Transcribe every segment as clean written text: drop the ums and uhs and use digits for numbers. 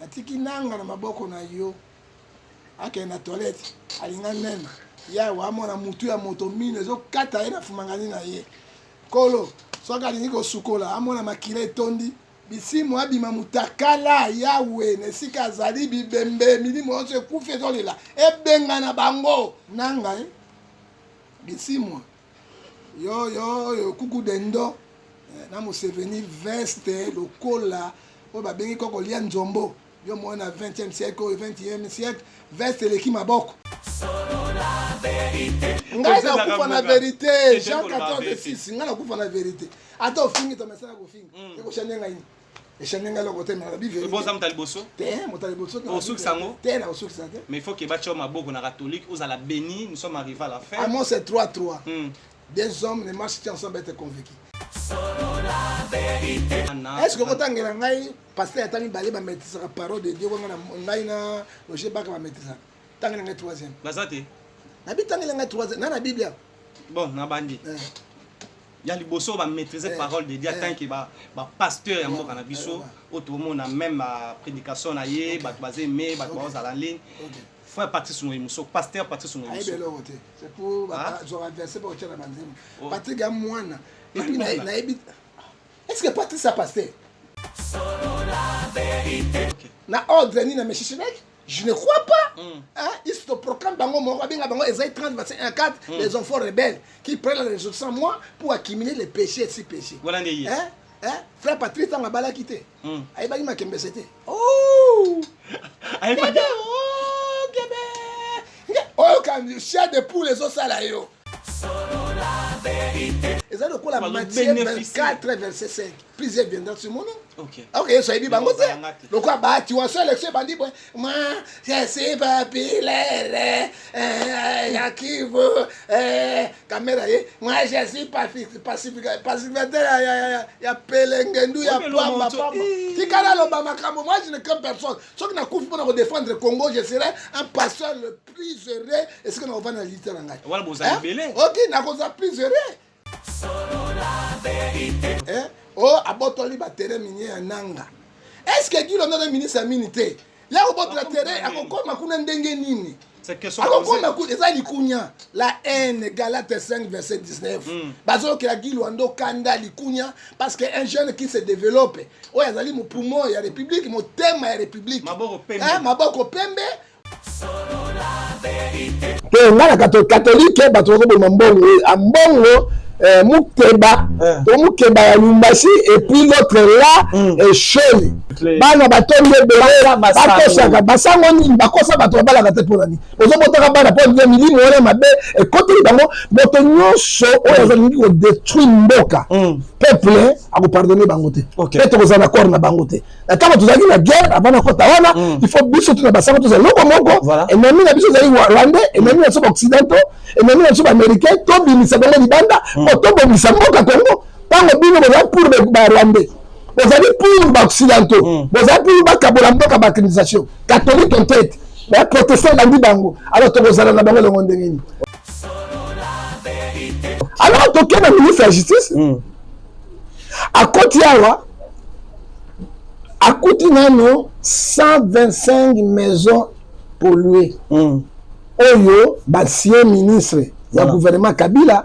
natiki nanga na maboko na yo ake na toilette alinga nena ya wa mona mutu ya moto mine zo kata ye na fumangani na ye kolo soka alingi kosukola amona makila etondi bisimu abima mutakala yawe nesika azali bibembe milimo yonso ekufi ezolela ebenga na bango nanga bisimu yo kuku dendo na Museveni veste lokola oyo babengi koko lia nzombo yo mona 20e siècle 21e siècle veste leki maboko ngai nakufa na vérité Jean 14:6 ngai nakufa na vérité ata ofingi to mesala kofinga ekoshandenga ini eshandenga loko te na bible boza mutaliboso te mutaliboso osukisa ngo te na osukisa te mais il faut que bacho maboko na catholique osala béni nous sommes arrivés à la fin Amos c'est 3-3 deux hommes ne marchent ensemble être convaincus. Est-ce que vous avez un pasteur qui a maîtrisé la parole de Dieu? On a un loger qui a maîtrisé. Vous avez un troisième. Vous avez un troisième. Dans la Bible. Bon, na bandi. Il y a les bosso qui maîtriser la parole de Dieu tant que le pasteur est mort en abisso. Tout le monde a même prédication na ye, basé mais basé à la ligne. Frère Patrice Soumoïmousso, pasteur Patrice Soumoïmousso. C'est pour renverser pour tirer la bandine. Patrick a moins. Et puis est-ce que Patrice a passé? Na ordre ni na Meshichenek? Je ne crois pas. Il se proclame bango moko benga bango Esaïe 30 verset 1 4 les enfants rebelles qui prennent la résolution moi pour accumuler les péchés et si péchés. Voilà né. Frère Patrice tanga bala quitté. Aïba ma kembe c'était. Oh! Aïba oh, quand le chien de poule les os à la yo. Et ça, le coup, la Matthieu 24, verset 5. Plusieurs viendront sur mon nom. Ok, ça y est, bangote. Le coup, bah, tu vois ça, l'élection, bah, dit, moi, je suis populaire, qui veut, caméra, moi, je suis pacificateur, il y a Pelengendou, il y a Pamba. Si Kala Lobama Kambo, moi, je ne crains personne. Sauf que je ne pour défendre le Congo, je serai un pasteur le plus heureux. Est-ce que nous avons la littérature? Voilà, vous avez belé. Ok, nous avons plus heureux. Oh, abotoli ba terrain minier ya nanga. Est-ce que Guy le ministre aminité? Ya obotla terrain akokoma kuna ndenge nini? C'est que son akokoma ku eza likunya. La haine Galates 5 verset 19. Bazo ke la Guy Luando kanda likunya parce que un jeune qui se développe. Oh yazali mo poumon ya république, mo thème ya république. Maboko pembe. Maboko pembe. Que ngala catholique bato ko mbongo ambongo Moukeba, Moukeba ya Lumbashi et puis l'autre là est Choli. Bana batonde bele bakosaka basango ni bakosa bato bala kate polani. Ozo botaka bana po de milimo wala mabe et côté bango boto nyonso oyo azali ko détruire mboka. Peuple a ko pardonner bango te. Et to kozana accord na bango te. Na kama tozaki na guerre avant kota wana, il faut biso to na basango to zalo moko et même na biso zali rwandais et même na so occidentaux et même na so américain to bimisa bango libanda. Otombo misamboka Congo tango bino boza pour ba rwandais bozali pour ba occidentaux bozali pour ba kabola mboka ba colonisation catholique en tête ba protestant bandi bango alors to bozala na bango le monde ngeni alors to kena ministre de la justice à Kotiawa à Koutinano 125 maisons polluées oyo ba sien ministre ya gouvernement Kabila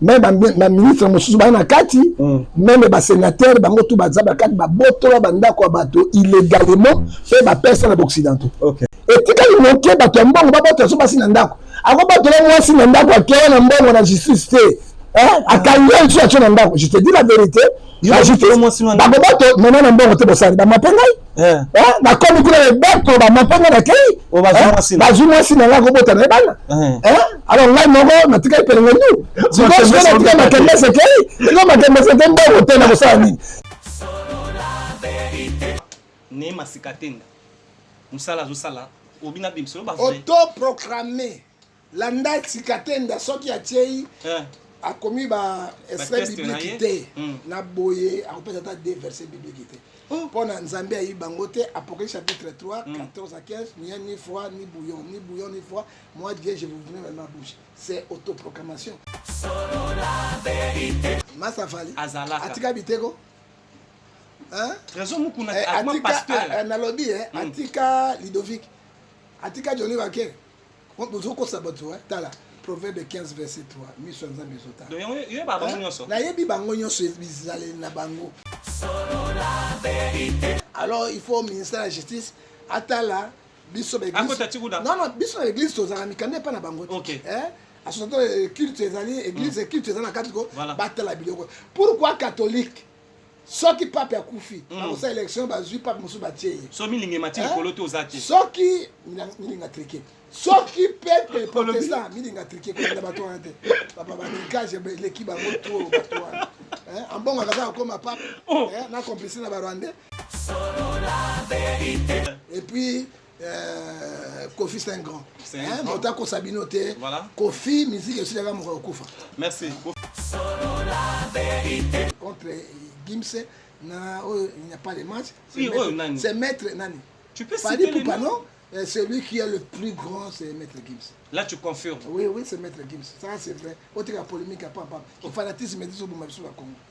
même ma ministre mosusu ba na kati même ba sénateur bango tout ba zaba kati ba botola banda ko bato illégalement fait ba personne occidentaux et tika li monke bato mbongo ba botola so basi na ndako ako botola mwasi na ndako akela na mbongo na justice te akanya nso acho na ndako je te dis la vérité la justice bango bato maintenant na mbongo te bosali ba mapengai na komi kuna bato ba mapenga na kei bazu mwasi na ngako bota na bana alors ngai moko na tika ipelenga ndu ziko na tika makemese kei iko makemese te mbongo te na bosala nini ne masikatenda musala zo sala obina bimso ba autoproclamé landa sikatenda soki atei a commis ba extrait biblique te na boye a peut être des versets bibliques te pour Nzambe ayi bangote Apocalypse chapitre 3 14 à 15 ni foi ni bouillon ni foi moi Dieu je vous venais dans ma bouche c'est autoproclamation Masafali azalaka atika biteko Trésor Mukuna avec pasteur. Na lobby Atika Ludovic. Atika Johnny Waker. On peut ko sabato tala. Proverbe 15 verset 3. Mission za mesota. Donc yo ba bango nyonso. Na yebi bango nyonso bizale na bango. Alors il faut au ministère de la justice atala biso ba église. Non, biso na église tozala mikande pa na bango. OK. Association culte ezali église culte ezana katiko batala biloko. Pourquoi catholique? Soki pape akufi, bakosa élection bazui pape musu batie. So milinge mati likolo to ozaki. Soki milinga triqué. Soki peuple protestant milinga triqué ko na bato ante. Papa banikage l'équipe bango trop bato ante. En bon akaza comme pape, na complice na barwandais. Et puis Kofi c'est un grand. Motako Sabinote. Voilà. Kofi musique aussi la mo kufa. Merci. Contre Gims, il n'y a pas de match. C'est Maître Nani. Tu peux citer le nom? Celui qui est le plus grand, c'est Maître Gims. Là, tu confirmes? Oui, c'est Maître Gims. Ça, c'est vrai. Autre polémique, le fanatisme est dit au Congo.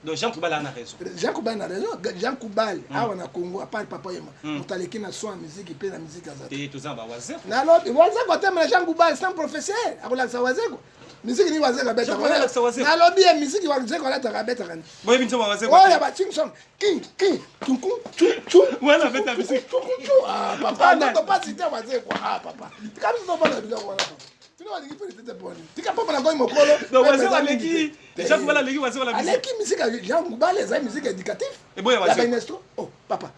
Donc, Jean Koubal a raison. Jean Koubal a raison. Jean Koubal, au Congo, à part Papa Yema. On t'a léqué na soin musique et puis la musique à et tout ça, Wazé. Non, Wazé, quand même, Jean Koubal, c'est un professeur. À la Wazé. Musique ni Wazé la bête. Na lobby musique Wazé ko la ta bête ran. Moi binso Wazé. Oh ya ba chingson. King tunku tu. Ouais la bête la musique. Ah papa, non pas citer Wazé quoi. Ah papa. Comme ça pas la biloko wana. Tu vois les peut être bon. Tu capable na ko mokolo. Donc Wazé la leki. Jean Koubala leki Wazé la musique. Leki musique Jean Koubala les musique éducatif. Et boy Wazé. Oh papa.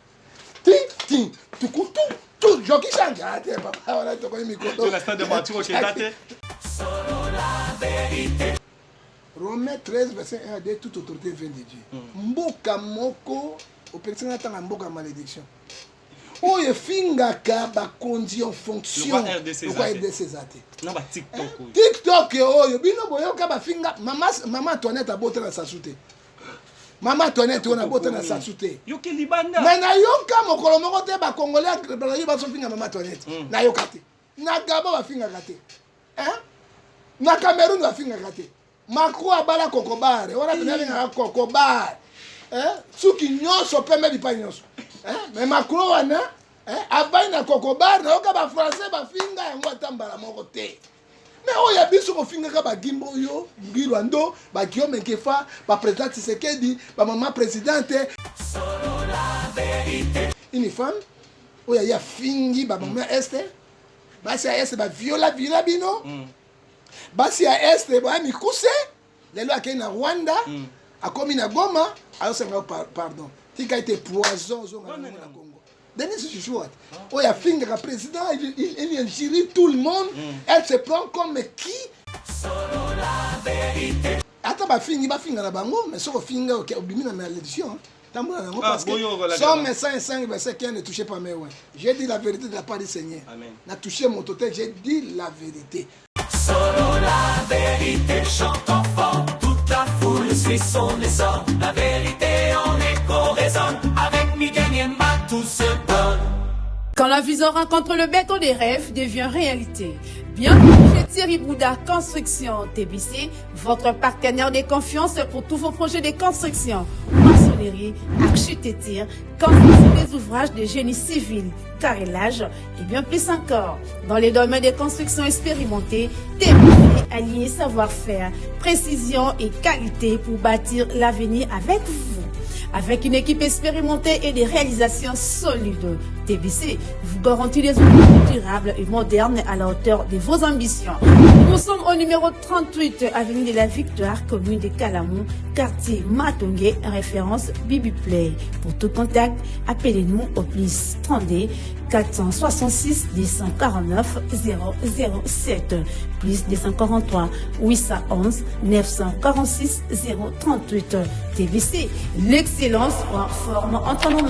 Ting tunku tu. Joki changa te papa wana to ko micro. Tu la stade de Mathieu Chetate. Romains 13, verset 1 à 2, toute autorité vient de Dieu. Mboka moko, au petit natanga mboka malédiction. Oh, il fingaka ba kondi en fonction. Le roi RDC zate. Non ba TikTok. TikTok oh, yo bino boyo ka ba finga maman Antoinette a boté na sa soute. Maman Antoinette on a boté na sa soute. Yo ke libanda. Mais na yo ka mokolo moko te ba congolais ba yo ba so finga maman Antoinette. Na yo kate. Na gaba ba finga kate. Na Cameroun va finga kate. Macron abala kokobare. On a bien un kokobare. Suki nyonso pembe di pa nyonso. Mais Macron wana abai na kokobare na oka ba français ba finga yango atambala moko te. Mais oya biso ko finga ka ba gimbo yo, ngirwando, ba Guillaume Nkefa, ba président Tshisekedi, ba maman présidente. Une femme oya ya fingi ba maman Esther. Ba si Esther ba viola bino. Basi à Est, mikuse, lelo akei na Rwanda, akomi na Goma, ayosenga pardon. Tika été poison zo na Congo. Denis Chouchouat. Oh ya finga ka président, il injure tout le monde, elle se prend comme qui? Ata ba finga na bango, mais soko finga obimi na malédiction. Parce que Somme 5 verset 15 ne touchez pas mes ouais. J'ai dit la vérité de la part du Seigneur. Amen. N'a touché mon total, j'ai dit la vérité. Solo la vérité chante enfant, toute la foule suit son essor. La vérité en écho résonne, avec Miguel Niemba tout se donne. Quand la vision rencontre le béton des rêves, devient réalité. Bienvenue chez Thierry Bouda Construction TBC, votre partenaire de confiance pour tous vos projets de construction, maçonnerie, architecture, construction des ouvrages de génie civil, carrelage et bien plus encore. Dans les domaines de construction expérimentés, TBC allie savoir-faire, précision et qualité pour bâtir l'avenir avec vous. Avec une équipe expérimentée et des réalisations solides, TBC vous garantit des outils durables et modernes à la hauteur de vos ambitions. Nous sommes au numéro 38, avenue de la Victoire, commune de Calamou, quartier Matongé, référence Bibi Play. Pour tout contact, appelez-nous au plus 32 466 249 007, plus 243 811 946 038. TBC, l'excellence en forme entre nos mains.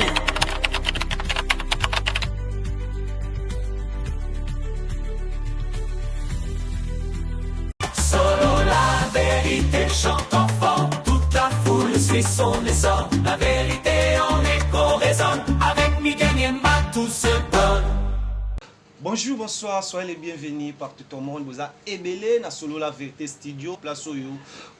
Solo la vérité chante enfant, toute la foule suit son essor. La vérité en écho résonne, avec Miguel Niemba tout se donne. Bonjour, bonsoir, soyez les bienvenus partout au monde. Vous avez ébélé dans Solo La Vérité Studio. Place où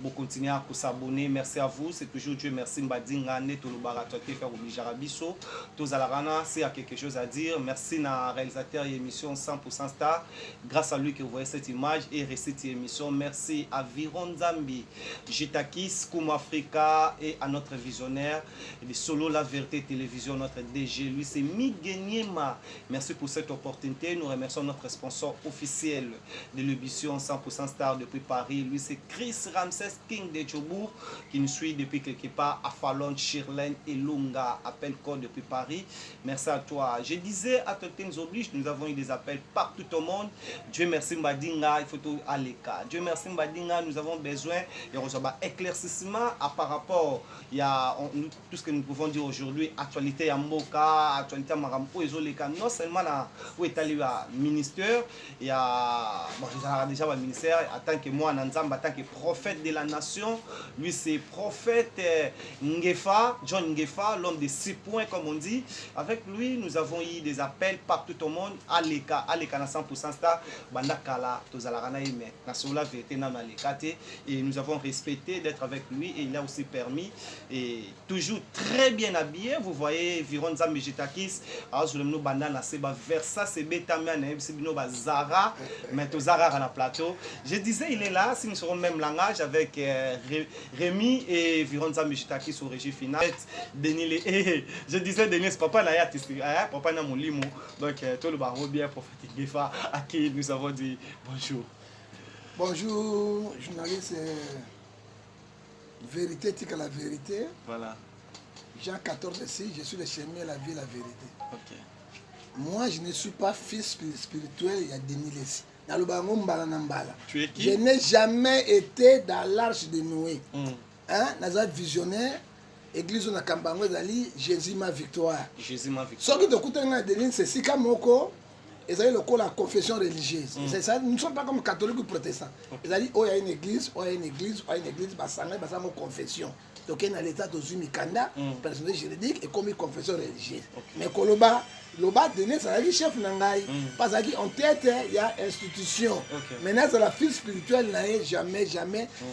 vous continuez à s'abonner. Merci à vous. C'est toujours Dieu merci. Mbadinga, Neto Lobarato, faire obliger à Bisso. Tous à la rana, c'est à quelque chose à dire. Merci à réalisateur et émission 100% Star. Grâce à lui que vous voyez cette image et cette émission. Merci à Viron Zambi, Jitakis, Koum Africa et à notre visionnaire de Solo La Vérité Télévision, notre DG. Lui, c'est Miguenyema. Merci pour cette opportunité. Nous remercions notre sponsor officiel de l'émission 100% Star depuis Paris. Lui, c'est Chris Ramsès King de Djobourg qui nous suit depuis quelque part à Fallon, Chirlen et Lunga. Appel code depuis Paris. Merci à toi. Je disais, à Totten nous oblige, nous avons eu des appels partout au monde. Dieu merci Mbadinga, il faut tout à l'écart. Dieu merci Mbadinga, nous avons besoin d'un éclaircissement par rapport à tout ce que nous pouvons dire aujourd'hui. Actualité à Mboka, actualité à Marampo, non seulement où est allé ministère, il y a déjà un ministère en tant que moi, en tant que prophète de la nation. Lui, c'est prophète Ngefa, John Ngefa, l'homme des 6 points, comme on dit. Avec lui, nous avons eu des appels partout au monde. Aleka na 100% Star, Bandakala, Tozalarana Ime, Nasola Vérité Nam Alekate. Et nous avons respecté d'être avec lui et il a aussi permis. Et toujours très bien habillé. Vous voyez, Viron Zambi Jitakis, Azulemno Bandana Seba Versa, Sebeta. Zara, mais Zara à la plateau. Je disais, il est là, si nous serons même langage avec Rémi et Vironza Michitaki sur régie finale. Je disais, Denis, papa n'a mon limo. Donc, tout le barreau bien prophétique Gefa, à qui nous avons dit bonjour. Bonjour, journaliste Vérité, tique à la vérité. Voilà. Jean 14 ici, je suis le chemin, la vie, la vérité. Ok. Moi, je ne suis pas fils spirituel, il y a 2000 ici. Tu es qui? Je n'ai jamais été dans l'arche de Noé. Hein? Nazar visionnaire, église de Kambango Zali, Jésus ma victoire. Jésus ma victoire. Ce qui te coûte un délit, c'est si comme Moko, ils ont la confession religieuse. Nous ne sommes pas comme catholiques ou protestants. Ils ont dit, oh, il y a une église, oh, il y a une église, oh, il y a une église, bah, ça a une confession. Donc, il y a l'état de Zumikanda, personnalité juridique et comme une confession religieuse. Mais Koloba, Loba donné, ça a dit chef Nangaï. Parce qu'en tête, il y a institution. Maintenant, c'est la fille spirituelle, jamais.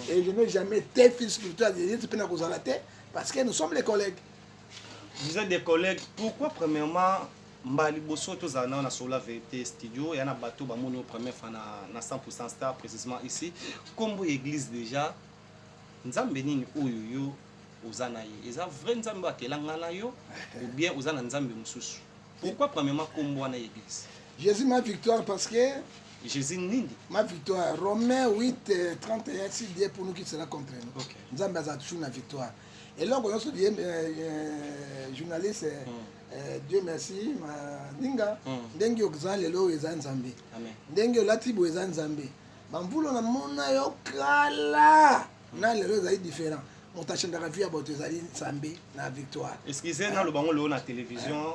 Et je n'ai jamais été fille spirituelle. Parce que nous sommes les collègues. Vous êtes des collègues. Pourquoi, premièrement, Mbali Bosso, tous en a sur la vérité studio, il y en a bateau, bah, mon premier fan na 100% Star, précisément ici. Comme l'église déjà, Nzambe nini oyo ozana ye. Eza vrai Nzambe akelanga na yo ou bien ozana Nzambe mususu. Pourquoi premièrement kombo na église? Jésus ma victoire parce que Jésus nini? Ma victoire. Romains 8 31 si Dieu pour nous qui sera contre nous. Okay. Nzambe a toujours la victoire. Et là on se dit journaliste Dieu merci ma ninga ndenge okza lelo eza Nzambe. Amen. Ndenge olatibo eza Nzambe. Bamvulo na mona yo kala. Na lelo eza différent. On t'a changé la vie à votre Nzambe na victoire. Excusez na le bango na télévision.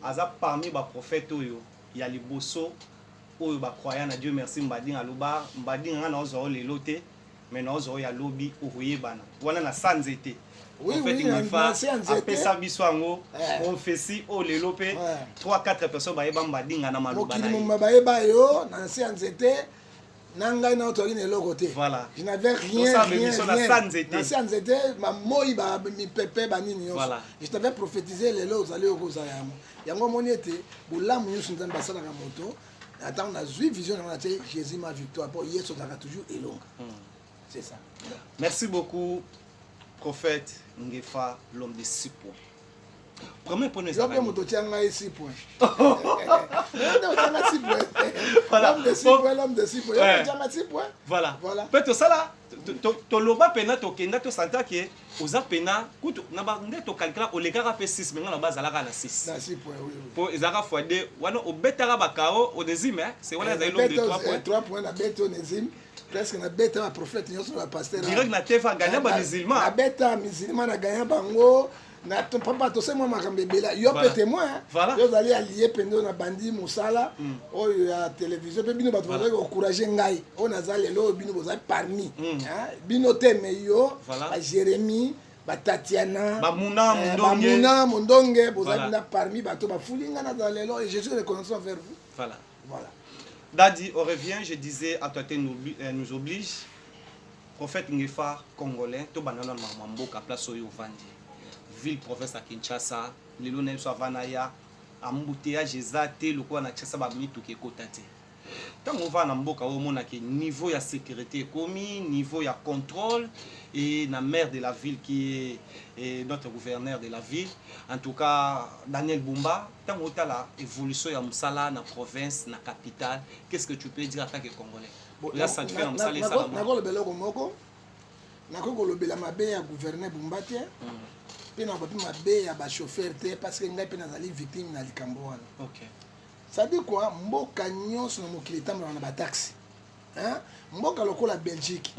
Aza parmi les prophètes, il y a les bosso, il y a croyants à Dieu merci, Mbading Aluba, Mbading a nos les lotés, mais nos y a lobby ou Royebana. Voilà la sans été. Oui, après ça, biswango, on fait si, oh les lopé, 3-4 personnes, Mbading a Namalubana. Voilà. Je n'avais rien. Je t'avais prophétisé les lots allés au Gozayam. Yango moniete, Boulam Yusundan Bassala Moto, attends, on a vu vision, on a dit Jésus ma victoire. Pour hier, ça sera toujours et long. C'est ça. Merci beaucoup, prophète Ngefa, l'homme de 6 points. Premier point, c'est l'homme de 6 points. L'homme de 6 points. Voilà. Peut-être ça là, tu l'as pena, tu as tu sens que aux apena, tu as calculé au légal fait 6, mais on a base à la 6. 6 points, oui. Pour les arabes fois 2, au betara bakao, au désime, c'est voilà les l'homme de 3 points. 3 points, la bête au désime. Presque na bête un prophète, il y a sur la pasteur. Direct na tefa gagner ba musulman. La bête musulman a gagné bango. Na ton papa to c'est moi makambebela yo pe témoin yo allez allier pendo na bandi musala o ya télévision pe bino bato ba encourager ngai on azale lo bino boza parmi hein bino teme yo ba Jérémie ba Tatiana ba Muna Mondonge boza bina parmi bato ba fulinga na zale lo et Jésus reconnaissant vers vous. Voilà. Voilà. Dadi, on revient, je disais, Atoté nous oblige. Prophète Ngefa congolais, to banana mamboka place oyo vandi. Ville province à Kinshasa, lelo na so vanaya, embouteillage ezate lokwa na Kinshasa ba mitu ke kotate. Tant on va na mboka o mona ke niveau ya sécurité commis, niveau ya contrôle et la maire de la ville qui est notre gouverneur de la ville, en tout cas Daniel Bumba, tant on a la évolution ya musala na province, na capitale, qu'est-ce que tu peux dire en tant que congolais? Là ça fait musala ça. Nako le beloko moko. Nako le bela mabe ya gouverneur Bumba te. Pe na ko mabe ya ba chauffeur te parce que ngai pe na zali victime na likambo wana. OK. Ça dit quoi? Mboka nyonso na mokili tambola na ba taxi. Hein? Mboka lokola Belgique.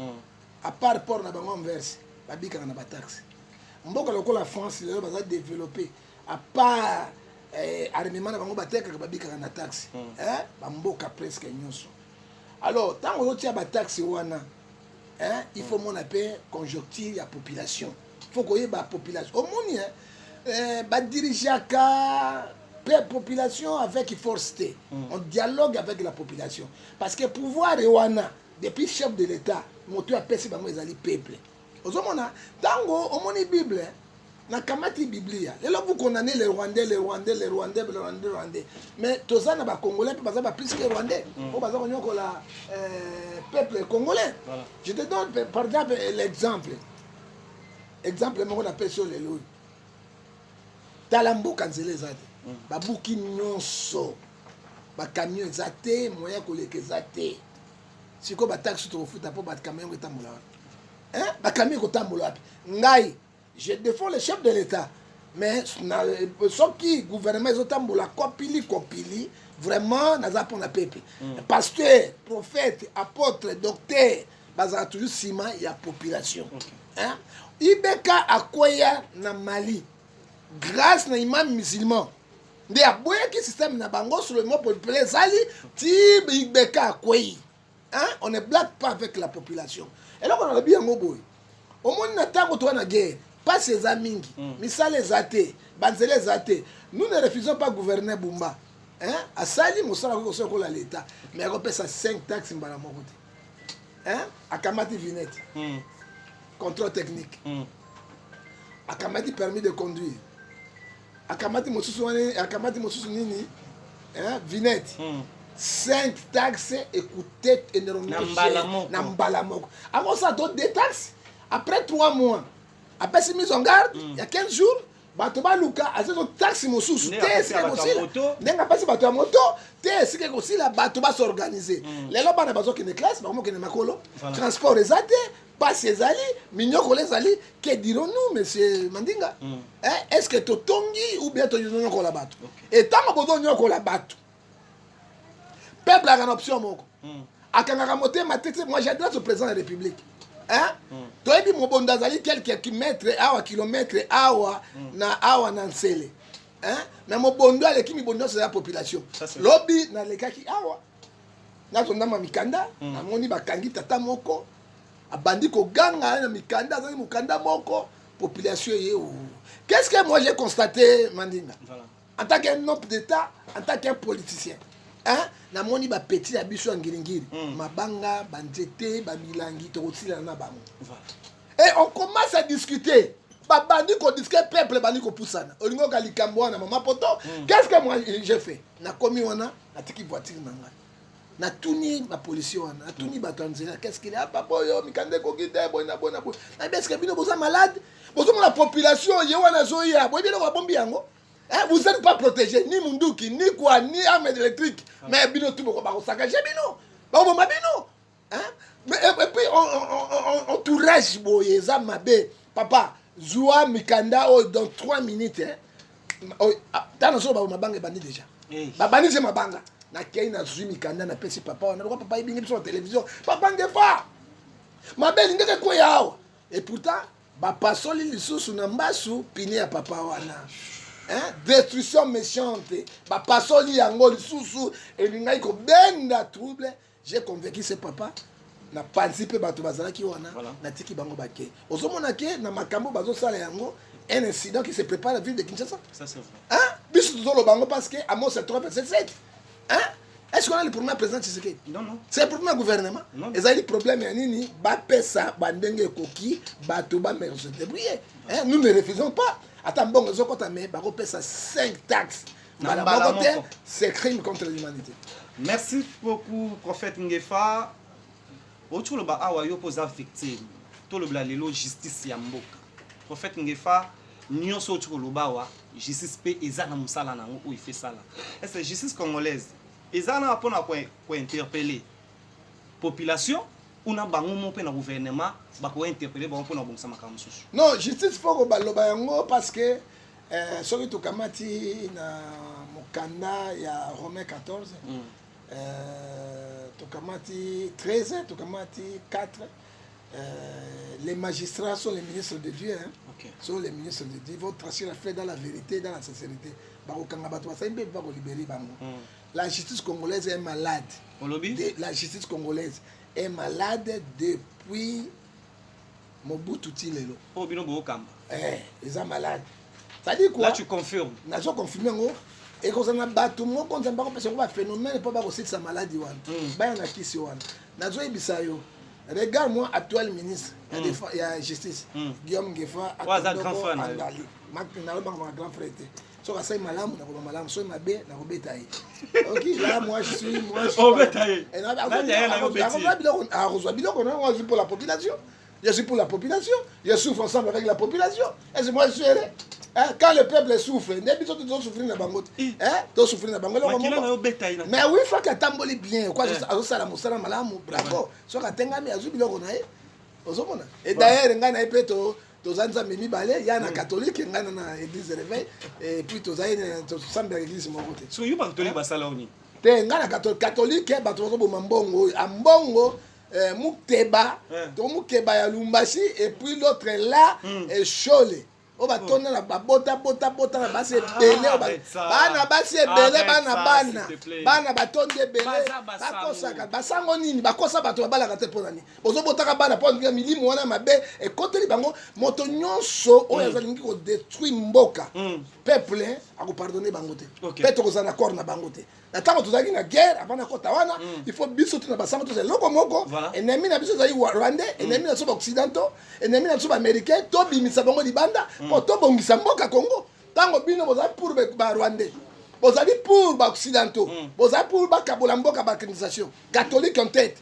À part port na bango Anvers, ba bika na ba taxi. Mboka lokola France, lelo baza développer. À part armement na bango ba teka ba bika na taxi. Hein? Ba mboka presque nyonso. Alors, tant on tient ba taxi wana, hein, il faut mon appel conjoncture la population. Il faut qu'on y ait la population. Au moins, bah diriger la population avec force. On dialogue avec la population. Parce que pouvoir et wana, depuis chef de l'État, moto a percé par moi les peuple. Au moins, tango, au moins Bible, na kamati Biblia. Et là vous condamnez les Rwandais. Mais tous ça na ba Congolais peut pas plus que Rwandais. On va dire qu'on la peuple congolais. Voilà. Je te donne par exemple l'exemple. Exemple moi on appelle sur les loups. Talambo kanzele zate. Ba buki nyonso. Ba camion zate, moyen koleke zate. Siko ba taxi to futa po ba camion ko tambola. Hein? Ba camion ko tambola. Ngai je défends le chef de l'État. Mais ce qui gouvernement la copili, vraiment, n'a pas la peuple. Pasteur, prophète, apôtre, docteur, bazar toujours ciment, il y a population. Hein? Ibeka akoya na Mali, grâce na imam musulman. De aboya qui système na bango sur le mot populaire, zali, tib ibeka akoyi. Hein? On ne blague pas avec la population. Et là, on a bien ngoboy. Au moins, on attend qu'on soit en guerre. Pas ces amis, misale zate, banzele zate. Nous ne refusons pas gouverner Bumba. Hein? À Sali, nous sommes à l'État. Mais on paie ça 5 taxes en Balamokote. Hein? À Kamati Vinette. Contrôle technique. À Kamati permis de conduire. À Kamati Mosusu Nini. Hein? Vinette. 5 taxes écoutez énormément. Nambalamoko. Avant ça, d'autres des taxes. Après 3 mois. Après cette mise en garde, il y a 15 jours, Batoba Luka a cette taxe mosusu. N'enga pas si bateau à moto, c'est que aussi la Batoba s'organiser. Les lobes n'a pas qu'une classe, mais on makolo. Transport les athées, pas ces alliés, mignons les alliés. Que dirons-nous, monsieur Mandinga? Est-ce que tu tongi ou bien tu n'as pas la bateau? Et tant que tu n'as pas la bateau, peuple a une option. Moi j'adresse au président de la République. Hein? Tu as dit mon bon d'azali quelques kilomètres na Nansele. Hein? Mais mon bon doigt qui mi bon c'est la population. Lobby na le kaki awa. Na tonda ma mikanda, na moni bakangi tata moko. Abandi ko ganga na mikanda, za mukanda moko, population yé. Qu'est-ce que moi j'ai constaté Mandinga? Voilà. En tant qu'un homme d'État, en tant qu'un politicien. Hein? Na moni ba petit ya biso ngilingiri mabanga banjete ba milangi to kotila na bango. Et on commence à discuter. Ba bandi ko discuter peuple bandi ko poussana. Olingo ka likambo na mama poto. Qu'est-ce que moi j'ai fait? Na komi wana na tiki voiture nanga. Na tuni ba policier wana, na tuni ba tanzania. Qu'est-ce qu'il y a papa yo mikande ko gide bona. Na est-ce que bino boza malade? Bozo la population ye wana zoya. Boy bino ba bombi yango. Vous n'êtes pas protégé, ni Munduki, ni quoi, ni armes électriques. Mais bino tout le monde va s'engager, bino. Mais et puis on tourage, boye, ça mabe. Papa, Zoua Mikanda, dans 3 minutes. Dans le sol, ma banque est bannie déjà. Ma bannie, c'est ma banque. Na kei na Zoui Mikanda, na pesi papa, on a droit papa, il est sur la télévision. Papa, on pas. Ma belle, il n'est quoi yao. Et pourtant, papa, soli l'issou, n'ambassou, pini à papa, wana. Hein? Destruction méchante. Bah, passons yango sous et l'unai ko benda trouble. J'ai convaincu ce papa. Na participé bato bazala ki wana. Na tiki bango bake. Ozomona ke na makambo bazo sala yango. Un incident qui se prépare à la ville de Kinshasa. Ça c'est vrai. Hein? Biso tozolo bango parce que Amos 3 verset 7. Hein? Est-ce qu'on a le problème à président Tshisekedi? Non, non. C'est le problème au gouvernement. Non. Et ça, le problème, il Bapesa, Bandenge Koki, Batoba, mais on se débrouiller. Nous ne refusons pas. Attends, bon, nous avons mais Bapesa 5 taxes. C'est crime contre l'humanité. Merci beaucoup, prophète Ngefa. Autour de Awa, yo pose victime. Tout le blalelo justice yamboka. Prophète Ngefa, nous sommes autour de Bawa, justice pe ezana musala na où il fait ça là. Est-ce que justice congolaise, ezana apona pour interpeller population ou na bango mo pe na gouvernement ba ko interpeller ba pona bongsa makambo susu. Non, justice faut ko baloba yango parce que soki tokamati na mokanda ya Romain 14. Tokamati 13, Tokamati 4. Les magistrats sont les ministres de Dieu. Hein? Okay. Sont les ministres de Dieu. Ils vont tracer la fait dans la vérité, dans la sincérité. La justice congolaise est malade. La justice congolaise est malade depuis Mobutu Tilelo. Ils sont malades. Ça dit quoi? Là, tu confirmes. Je confirme. Et quand on a battu, quand on a un phénomène, pas aussi sa maladie. Regarde-moi, actuel ministre, il y a justice, Guillaume Ngefa, Andali. Je suis un grand frère. Si je suis malade, je suis malade, ok, là, moi, je suis. Pour la population. Je suis pour la population. Je souffre ensemble avec la population. Et moi, je suis heureux. Quand le peuple souffre, les gens doivent souffrir dans la bangote. Ils souffrir dans la bangote. Mais oui, il faut que tu t'embolies bien. Bravo. Si tu as et d'ailleurs, il y a un catholique, il y a une église de réveil, et puis tu as une église. So, you parles de Basaloni. Tu as un catholique, tu as un mbongo. Moukeba, Moukeba ya Lumbashi, et puis l'autre est là, et Chole. On va tourner la bota, la basse est belé, bana basse est belé, bana baton de belé, basango nini, bakosa bato bala kate ponani. Ozo botaka bana pon mili mwana mabe, et côté li bango, moto nyonso, o yazalingi ko détruire mboka. Peuple, a ko pardonner bangote. Peuple ko zana corps na bangote. Na tango tozaki na guerre avant na kota wana, il faut biso tuna basango to se loko moko, ennemi na biso zali rwandais, ennemi na so occidentaux, ennemi na so américain, to bimisa bango libanda, po to bongisa mboka Congo. Tango bino bozali pour ba rwandais. Bozali pour ba occidentaux, bozali pour ba kabola mboka ba organisation, catholique en tête.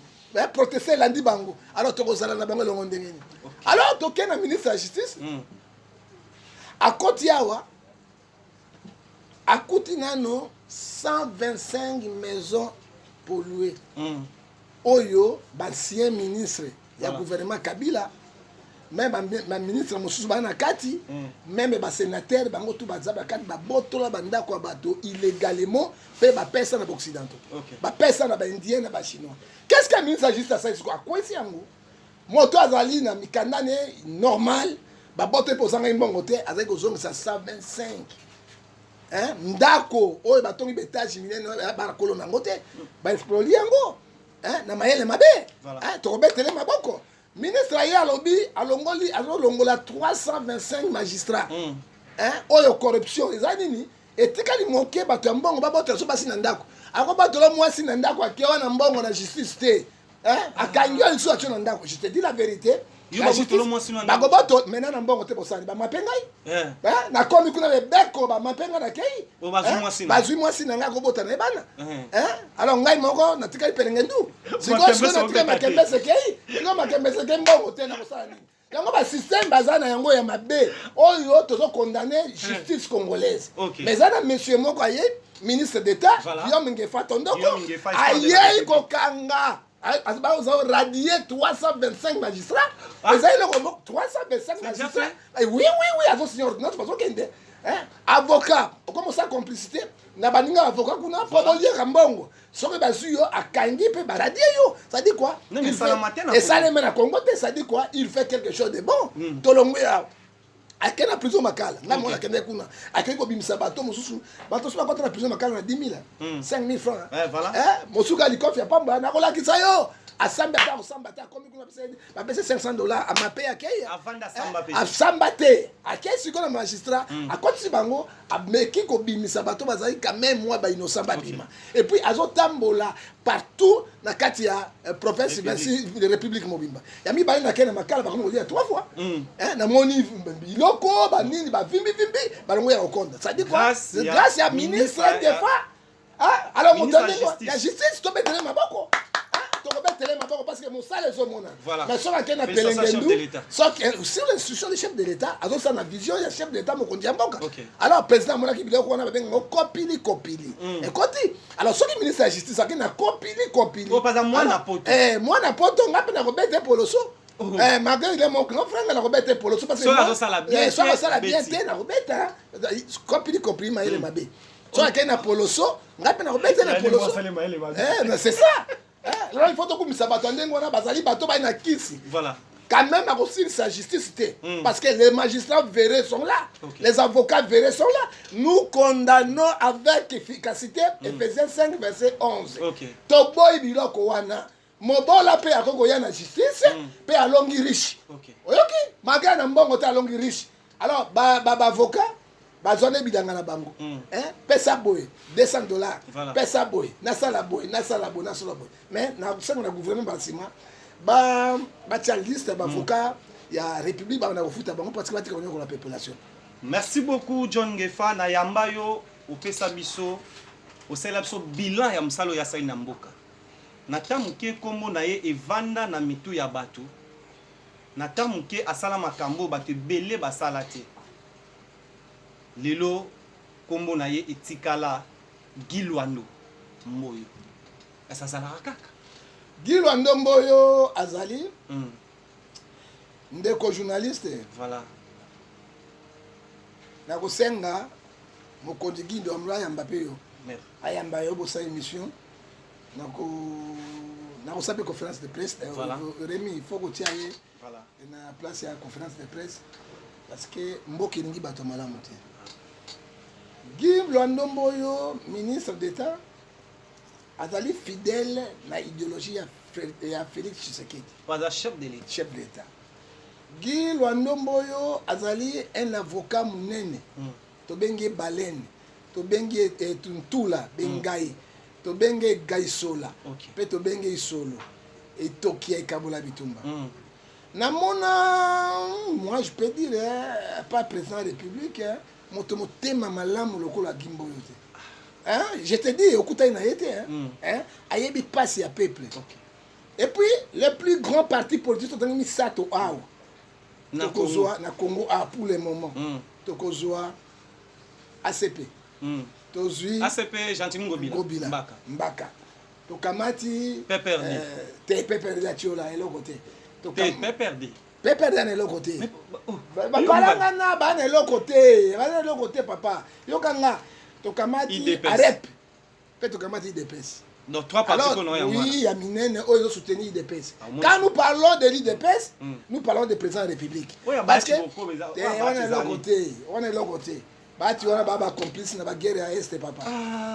Protester landi bango. Alors to kozala na bango longo ndengeni. Alors to ken na ministre de la justice. A Kotiawa a Kutinano 125 maisons polluées. Oyo, l'ancien ministre, il y a le gouvernement Kabila, même le ministre Moussous Banakati, même le sénateur, il illégalement, il personne dans l'Occident. Personne dans l'Indien, dans les Chinois. Qu'est-ce que le ministre de la justice a quoi ici? Moto Azali, na Mikandane, normal, il pour s'en avec 125. Ndako oyo batongi betage minene ba kolo nango te ba explore yango na mayele mabe to betele maboko ministre ya lobby alongola 325 magistrats oyo corruption ezanini etikali moke bato ya mbongo babota so basi na ndako ako bato lo mwasi na ndako akewa na mbongo na justice te akangyo liso acho na ndako. Je te dis la vérité. Bagobato maintenant na mbongo te posani ba mapengai na komi kuna beko ba mapenga na kei bazui mwasi na ngako bota na bana alors ngai moko na tikali perengendu siko na tikali makembese kei siko makembese kei mbongo te na kosala nini yango ba système bazana yango ya mabe oyo tozo condamner justice congolaise mais zana monsieur moko aye ministre d'état Guillaume Ngefa Tondoko aye kokanga Ils ont radié 325 magistrats. Ils ont 325 magistrats. Oui, ils ont signé ordonnance parce que avocat, comme ça complicité, na baninga avocat kuna pour lire Rambongo. Soki basu yo akangi pe baradier yo. Ça dit quoi? Et ça les mène à Congo, ça dit quoi? Il fait quelque chose de bon. Tolongwe akei na prison makala nga mona akende kuna akei kobimisa bato mosusu bato so bakota na prison makala na 10 000 5 000 francs mosusu alikofi ya pamba nakolakisa yo asamba ta osamba ta komi kuna bapese $500 amape akei asamba te akei siko na magistrat akotisi bango ameki kobimisa bato bazali quand même moi ba innocent babima et puis azotambola partout na kati ya province de République mobimba ya mibali na kena makala bakomi kolia 3 fois na moni biloko banini bavimbi balongo ya okonda ça dit quoi grâce à ministre des fois alors mon ya justice to betele maboko parce que mon salaire est mon mais sur laquelle on a sur l'institution du chef de l'État, alors ça la vision du chef de l'État mon kondiamboka. Alors président mon qui biloko on a ben copili écoutez alors sur le ministre de la justice ça qui na copili pas moi na poto moi na poto ngape na robete poloso malgré il est mon grand frère na robete poloso parce que ça la bien na robete copili ma ele mabe sur laquelle na poloso ngape na robete na poloso mais c'est ça. Là, il faut que ça voilà. Quand même, aussi sa justice, parce que les magistrats verrés sont là, les avocats verrés sont là. Nous condamnons avec efficacité, Ephésiens 5, verset 11. Toboy biloko wana, mobola pe akoko ya na justice, pe alongi riche. Ok, malgré na mbongo ta alongi riche. Alors, avocat. Bazone bidanga na bango pesa boy $200 pesa boy nasala boy mais na sango na gouvernement basima ba tia liste d'avocats ya république ba na kofuta bango parce que batika ko la population. Merci beaucoup John Ngefa na yamba yo opesa biso osala biso bilan ya msalo ya sai na mboka na tamuke kombo na ye evanda na mitu ya bato na tamuke asala makambo bato belé basala te lelo kombo na ye etikala Gilwando Mboyo esa sala kaka Gilwando Mboyo azali ndeko journaliste voilà na kosenga mokonzi Gindo amla ya Mbappé yo ayamba yo bosa émission na ko sape conférence de presse Rémi il faut que tu ailles voilà na place ya conférence de presse parce que mboki ngi bato malamu te Gilwando Mboyo ministre d'État azali fidèle na idéologie ya Félix Tshisekedi pas chef de l'État Gilwando Mboyo azali un avocat munene to bengi Baleine to bengi Tuntula Bengai to bengi Gaisola pe to bengi Isolo et Tokia Kabola Bitumba namona moi je peux dire pas président de la République motema malamu lokola Gimboyo te je te dis okuta ina yete ayebi passe ya peuple et puis le plus grand parti politique totani misato awa tokozwa na Congo pour le moment tokozwa ACP tozwi ACP Gentil Ngobila Mbaka tokamati Peperdi atiola eloko te Peperdi na eloko te balangana bana eloko te papa yokanga tokamati arep pe tokamati IDPS donc trois partis qu'on a oui ya minene oyo soutenir IDPS quand nous parlons de l'IDPS nous parlons de président de la République parce que on est eloko te bati wana baba complice na ba guerre ya est papa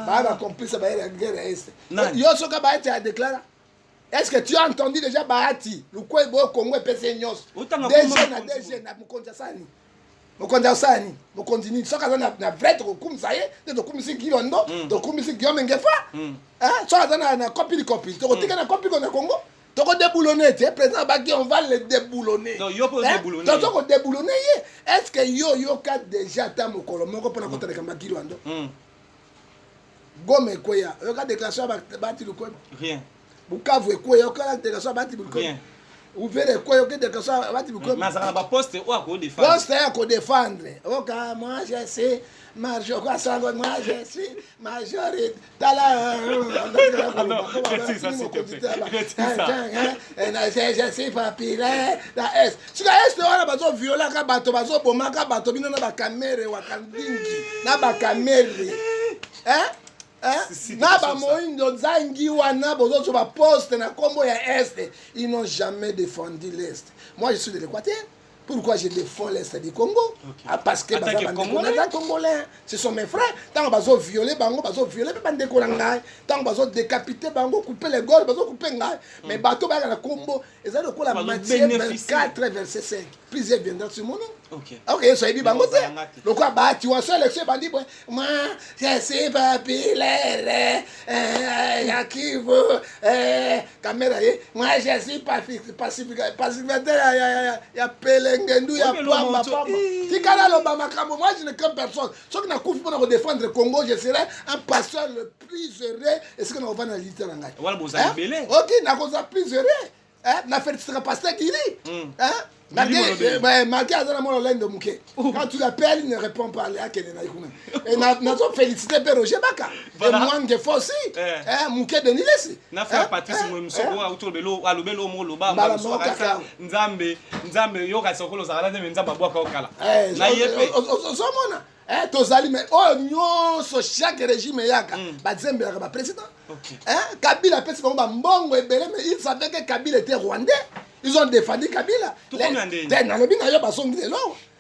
baba complice ba guerre ya est yo soka ba a déclaré. Est-ce que tu as entendu déjà Bahati le quoi beau Congo PC Nyos DG na Mukonja Sani mukondini soka na vrai comme ça y est de comme si Gilwando de comme si Guillaume Ngefa soka na copie to tika na copie na Congo to ko déboulonner te président Baki on va le déboulonner non yo pour déboulonner to ko déboulonner est-ce que yo ka déjà ta mokolo moko pona kota de Gilwando Gome Koya yo ka déclaration Bahati le quoi rien Bukavu ekwe yoka déclaration Bahati le quoi ouvert ekwe yoka déclaration Bahati le quoi mais ça va poste ou à ko défendre poste à ko défendre OK moi je sais major moi je suis majorité tala je suis papier la est si la est wana bazo viola ka bato bazo boma ka bato bino na ba kamere wa kandingi na ba kamere na ba moindo zangi wana bozo ba poste na kombo ya est ils n'ont jamais défendu l'est. Moi je suis de l'Équateur Pourquoi je défends l'Est du Congo? Parce que Congolais, ce sont mes frères. Tant que violer bango, violer bande Korangai, tant que décapiter bango, couper les gorges, couper ngai. Mais bateau ba na Combo, et ça le coup la Matthieu 24 verset 5. Plusieurs viendront sur mon nom. OK, ça dit bango. Le quoi bah tu vois ça l'élection bandi moi je sais pas piler qui veut caméra moi je suis pacificateur ya pelengendu ya pamba pamba tikala lo ba makambo moi je ne crains personne ce qui n'a coufu pour défendre le Congo je serai un pasteur le plus heureux et ce que nous va dans littérature ngai voilà boza belé OK na koza plus heureux na fait ce pasteur Gili Malgré Azana Mololène de Mouké. Quand tu l'appelles, il ne répond pas. Et nous avons félicité Père Roger Baka. Et moi, je fais aussi. Mouké de Niles. Na frère Patrice Moussoko, autour de l'eau, à l'obélo, Moloba, Nzambe, Yoga Sokolo, Zara, Nzamba, Boakala. Ozomona. Tozali mais oh nyonso chaque régime yaka bazembe ba président Kabila pèse comme mbongo ebele mais il savait que Kabila était rwandais. Ils ont défendu Kabila.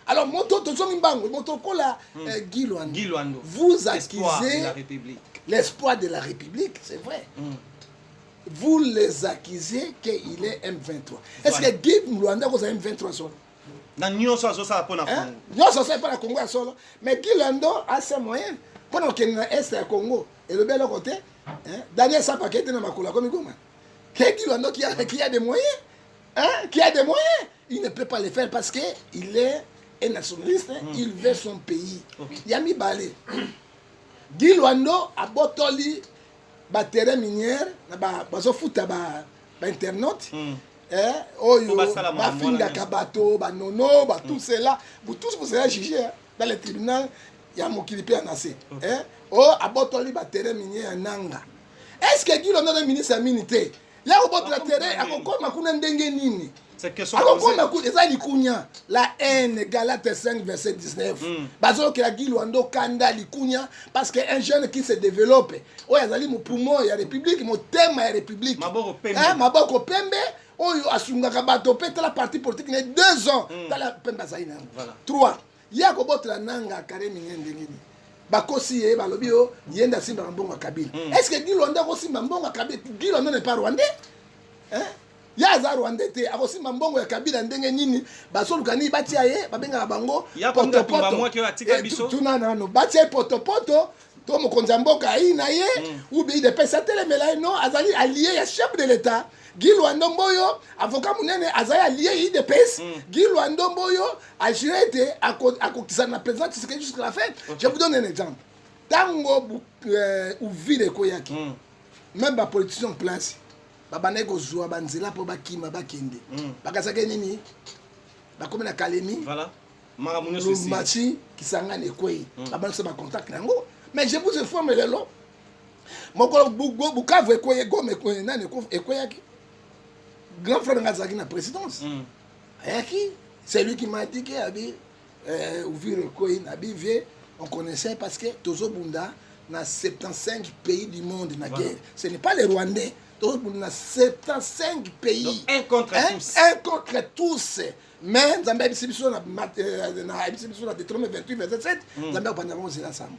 Alors, Guy Luando, vous accusez l'espoir de la République, c'est vrai. Vous les accusez qu'il est M23. Est-ce que Guy Luando est M23 solo? Non, ça pas pour la Congo. Non, ça c'est pas la Congo solo. Mais Guy Luando a ses moyens. Pendant qu'il est à Congo et le bel côté, Daniel Sapake était dans ma couleur comme Goma. Guy Luando qui a des moyens. Qui a des moyens, il ne peut pas les faire parce qu'il est un nationaliste, il veut son pays. Yami Balé. Guy Luando a botoli ba terrain minière, ba foot ba internaute. Oyo ba finga kabato, ba nono, ba tout cela, vous tous vous serez jugés dans le tribunal, il y a mon kilipé en assez. A botoli ba terrain minière nanga. Est-ce que Guy Luando est ministre de la minité? Il y a un terrain, c'est question la haine, Galates 5, verset 19. Parce que Guy Luando Kanda Likunya, parce qu'un jeune qui se développe, il y a des poumons, il y a la République, mon thème est la République. Maboko Pembe, la partie politique, il y a 2 ans dans la Pembe Zaina. 3. Il y a un nanga Karemi Ndengini. Bakosi et Balobio, Yenda Simba Mbongo Kabila. Est-ce que Guy Luando aussi Mbongo Kabila? Guy Luando n'est pas rwandais? Yaza rwandais te, aussi Mbongo Kabila ndenge nini, basolo kani batia ye, babenga bango, poto poto. Tunana no, batia poto poto, to mokonza mboka ina ye, ou bien de pesa telemela non, azali allié ya chef de l'État. Guy Luando Mboyo, avocat Mounene, Azaya allié IDPS. Guy Luando Mboyo a juré à la présidente jusqu'à la fin. Je vous donne un exemple. Tango Ouvire Koyaki, même la politicien en place, Babanego Zoua Banzela pour Bakima Bakende. Bakasake Nini, Bakomena Kalemi, Machi, qui s'engage et quoi. Baban se contact Nango. Mais je vous informe le lot. Mon collègue Bukavu et Koye Gome et Koyaki. Grand frère Ngazaki na présidence. C'est lui qui m'a dit qu'il avait ouvert le coin, on connaissait parce que Tozo Bunda dans 75 pays du monde na guerre. Ce n'est pas les Rwandais. Tozo Bunda dans 75 pays. Donc, un contre tous. Un contre tous. Mais Zambia Bissibiso na Deutéronome 28 verset 7, Zambia Pandaron c'est ensemble.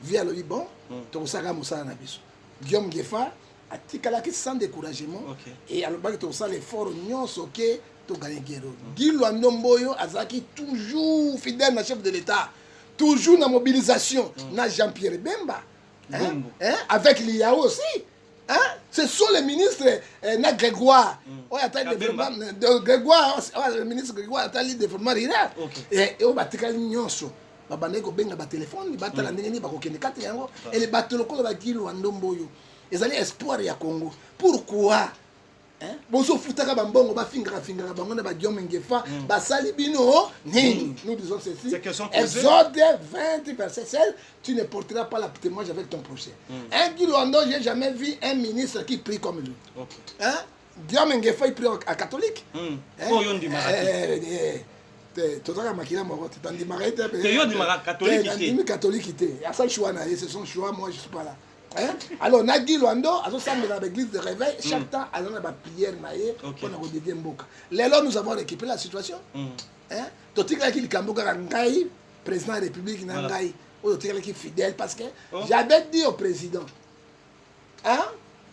Via le bon, Tosaka Moussa na biso. Guillaume Gefa atikalaki sans découragement et alobaki tosala l'effort nyonso ke to gagner guerre. Guy Luando Mboyo azaki toujours fidèle na chef de l'État, toujours na mobilisation na Jean-Pierre Bemba, avec l'IAO aussi. Ce sont les ministres na Grégoire. Grégoire, le ministre Grégoire atali développement rural. Et on batikali nyonso. Babane ko benga ba téléphone, ba tala ndenge ba kokende kati yango et les batelo ko ba Guy Luando Mboyo. Ils allaient espoir ya Congo. Pourquoi? Bonso futaka bambongo ba fingra bango na ba Guillaume Ngefa ba salibino nini. Nous disons ceci. Exode 20 verset 16, tu ne porteras pas la témoignage avec ton prochain. Un Guy Luando, j'ai jamais vu un ministre qui prie comme lui. Guillaume Ngefa il prie à catholique. Tozaka makila moko tandi marete catholique ça choix na c'est son choix, moi je suis pas là. Alors na Guy Luando azo sambela ba église de réveil chaque temps azana ba prière na ye pour na redédier mboka. Lelo nous avons récupéré la situation. totikalaki likambo kaka ngai président de la République na ngai oyo totikalaki fidèle parce que j'avais dit au président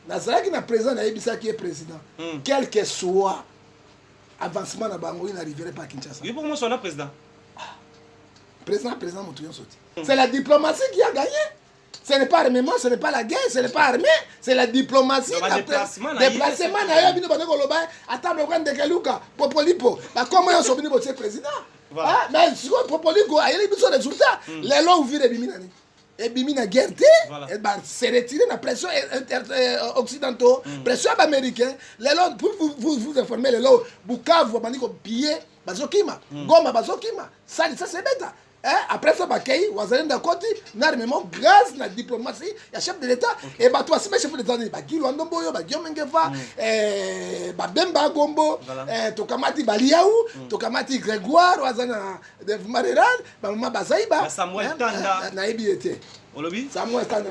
nazalaki na président nayebisaki ye président quel que soit avancement na bango il n'arriverait pas à Kinshasa. Oui, pour moi son président. Président moto nyonso te. C'est la diplomatie qui a gagné. Ce n'est pas armement, ce n'est pas la guerre, ce n'est pas armée, c'est la diplomatie. Déplacement na yo bino baneko loba atando kwa ndekeluka popolipo. Ba comment yo so bino botie président. Ah mais si popolipo ayeli biso résultat. Lelo ouvire ebimi nani. Ebimi na guerre te. Et ba se retirer na pression occidentaux, pression américain. Lelo pour vous informer lelo Bukavu baniko piller bazokima. Goma bazokima. Ça c'est bête. Après ça, Bakay, Wazalenda Koti, n'armement grâce à la diplomatie, il y a chef de l'État, et bah toi, si mes chefs de l'État, bah Guillaume Ndomboyo, bah Guillaume Ngefa, bah Bemba Gombo, Tokamati Baliaou, Tokamati Grégoire, Wazana de Maréral, bah Mama Bazaïba, Samuel Tanda, Naïbi était. Samuel Tanda,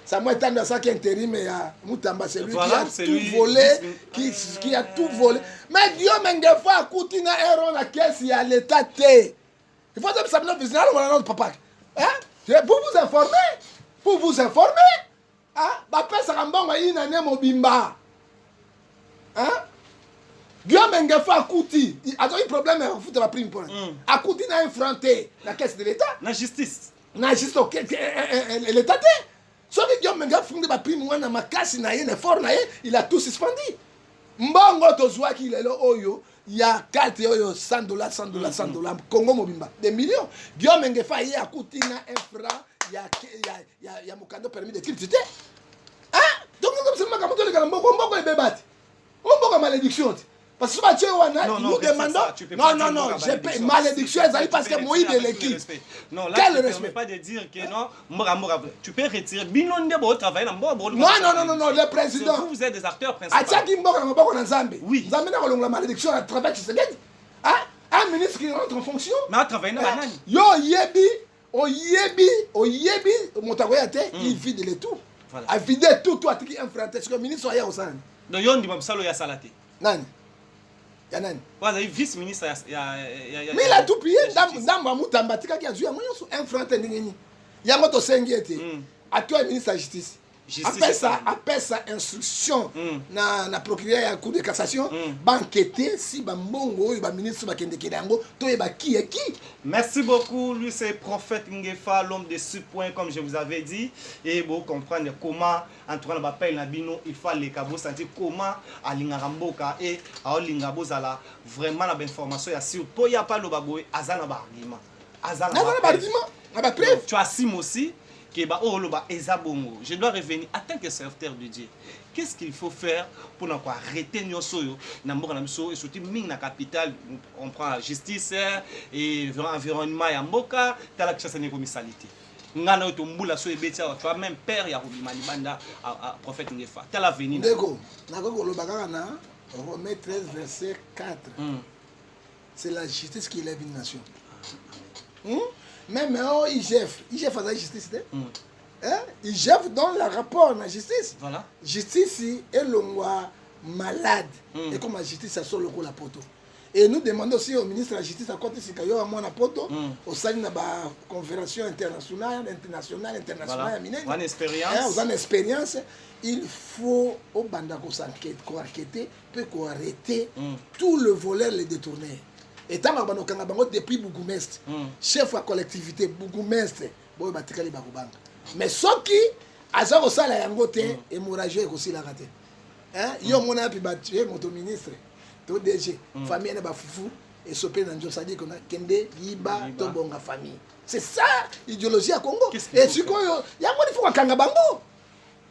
Samuel Tanda, ça qui est intérim, et Moutamba, c'est lui qui a tout volé, qui a tout volé. Mais Guillaume Ngefa, Koutina, Héron, la caisse, il y a l'État T. Il faut que ça me dise notre papa. Pour vous informer. Pour vous informer. Papa Sarambonga il n'a pas bimba. Guillaume Ngefa Kouti. Il a un problème à foutre la prime pour. A Kouti n'a affronté la caisse de l'État. La justice. La justice. L'État. Sauf que Guillaume Ngefa fondé la prime na makasi na yé fort na yé, il a tout suspendu. Mbongo tozwa ki lelo oyo. Il y a 4 $, 100 $, 100 $, 100 $, Congo Mobimba, des millions. Guillaume Ngefa, il y a Koutina, un franc, il y a Mokando permis de critiquer. Donc, nous avons une malédiction. Parce que nous demandons. Non, j'ai payé malédiction, parce que Moïse est l'équipe. Non, là, tu ne permets pas de dire que non, tu peux retirer. Non, le président. Vous êtes des acteurs principaux. Oui. Vous avez la malédiction à travers Tshisekedi. Un ministre qui rentre en fonction. Mais à travers Nani. Yo, Yebi, il vide le tout. Il vide tout, toi, tu es infranté. Est-ce que le ministre soit là au sein? Donc, il y a un salo ya salate. Nani? Yanani. Vous avez vice-ministre. Mais il a tout payé. Dans Moutamba, qui a joué un franc. Il y a un autre sengiété. Actuel ministre de la Justice. Après sa instruction na procureur ya cour de cassation, enquêter si mbongo ba ministre ba kende kedango to e ba qui est qui. Merci beaucoup, lui c'est prophète Ngefa, l'homme de ce point comme je vous avais dit, et vous comprendre comment entre la appel na bino il faut les cabo sentir comment alinga ramboka et a linga bozala vraiment la information ya sur to ya pas lo baboy azana ba argument. Azana ba argument. Na ba preuve. Tu assumes aussi je dois revenir en tant que serviteur de Dieu. Qu'est-ce qu'il faut faire pour arrêter nos soyo et surtout la capitale, on prend la justice et l'environnement et mboka tala chasse ne commisalité. Ngana to mbula so ebetia tu as même père ya Robimani banda prophète Ngefa. Tala venir. Ndeko, nako lo bagaka na Romains 13 verset 4. C'est la justice qui élève une nation. Même IGF a la justice. IGF donne le rapport de la justice. Voilà. Justice est le malade. Et comme la justice, ça sort le coup la poto. Et nous demandons aussi au ministre de la Justice à côté si il y a un poto au sein de la conférence internationale, en expérience, il faut au bandako s'enquête, qu'on enquêter, peut qu'on arrêter tout le voleur les détourner. Et tant que depuis Bougumestre, chef de la collectivité, Bougumestre, mais ce qui a ça aussi la yangote, hémorragie aussi la raté. Yo mon a pu battre mon ministre, tout DG, famille na foufou et sopé dans ça dit qu'on a kende liba to bonga famille. C'est ça l'idéologie à Congo. Et tu quoi il faut kanga bango.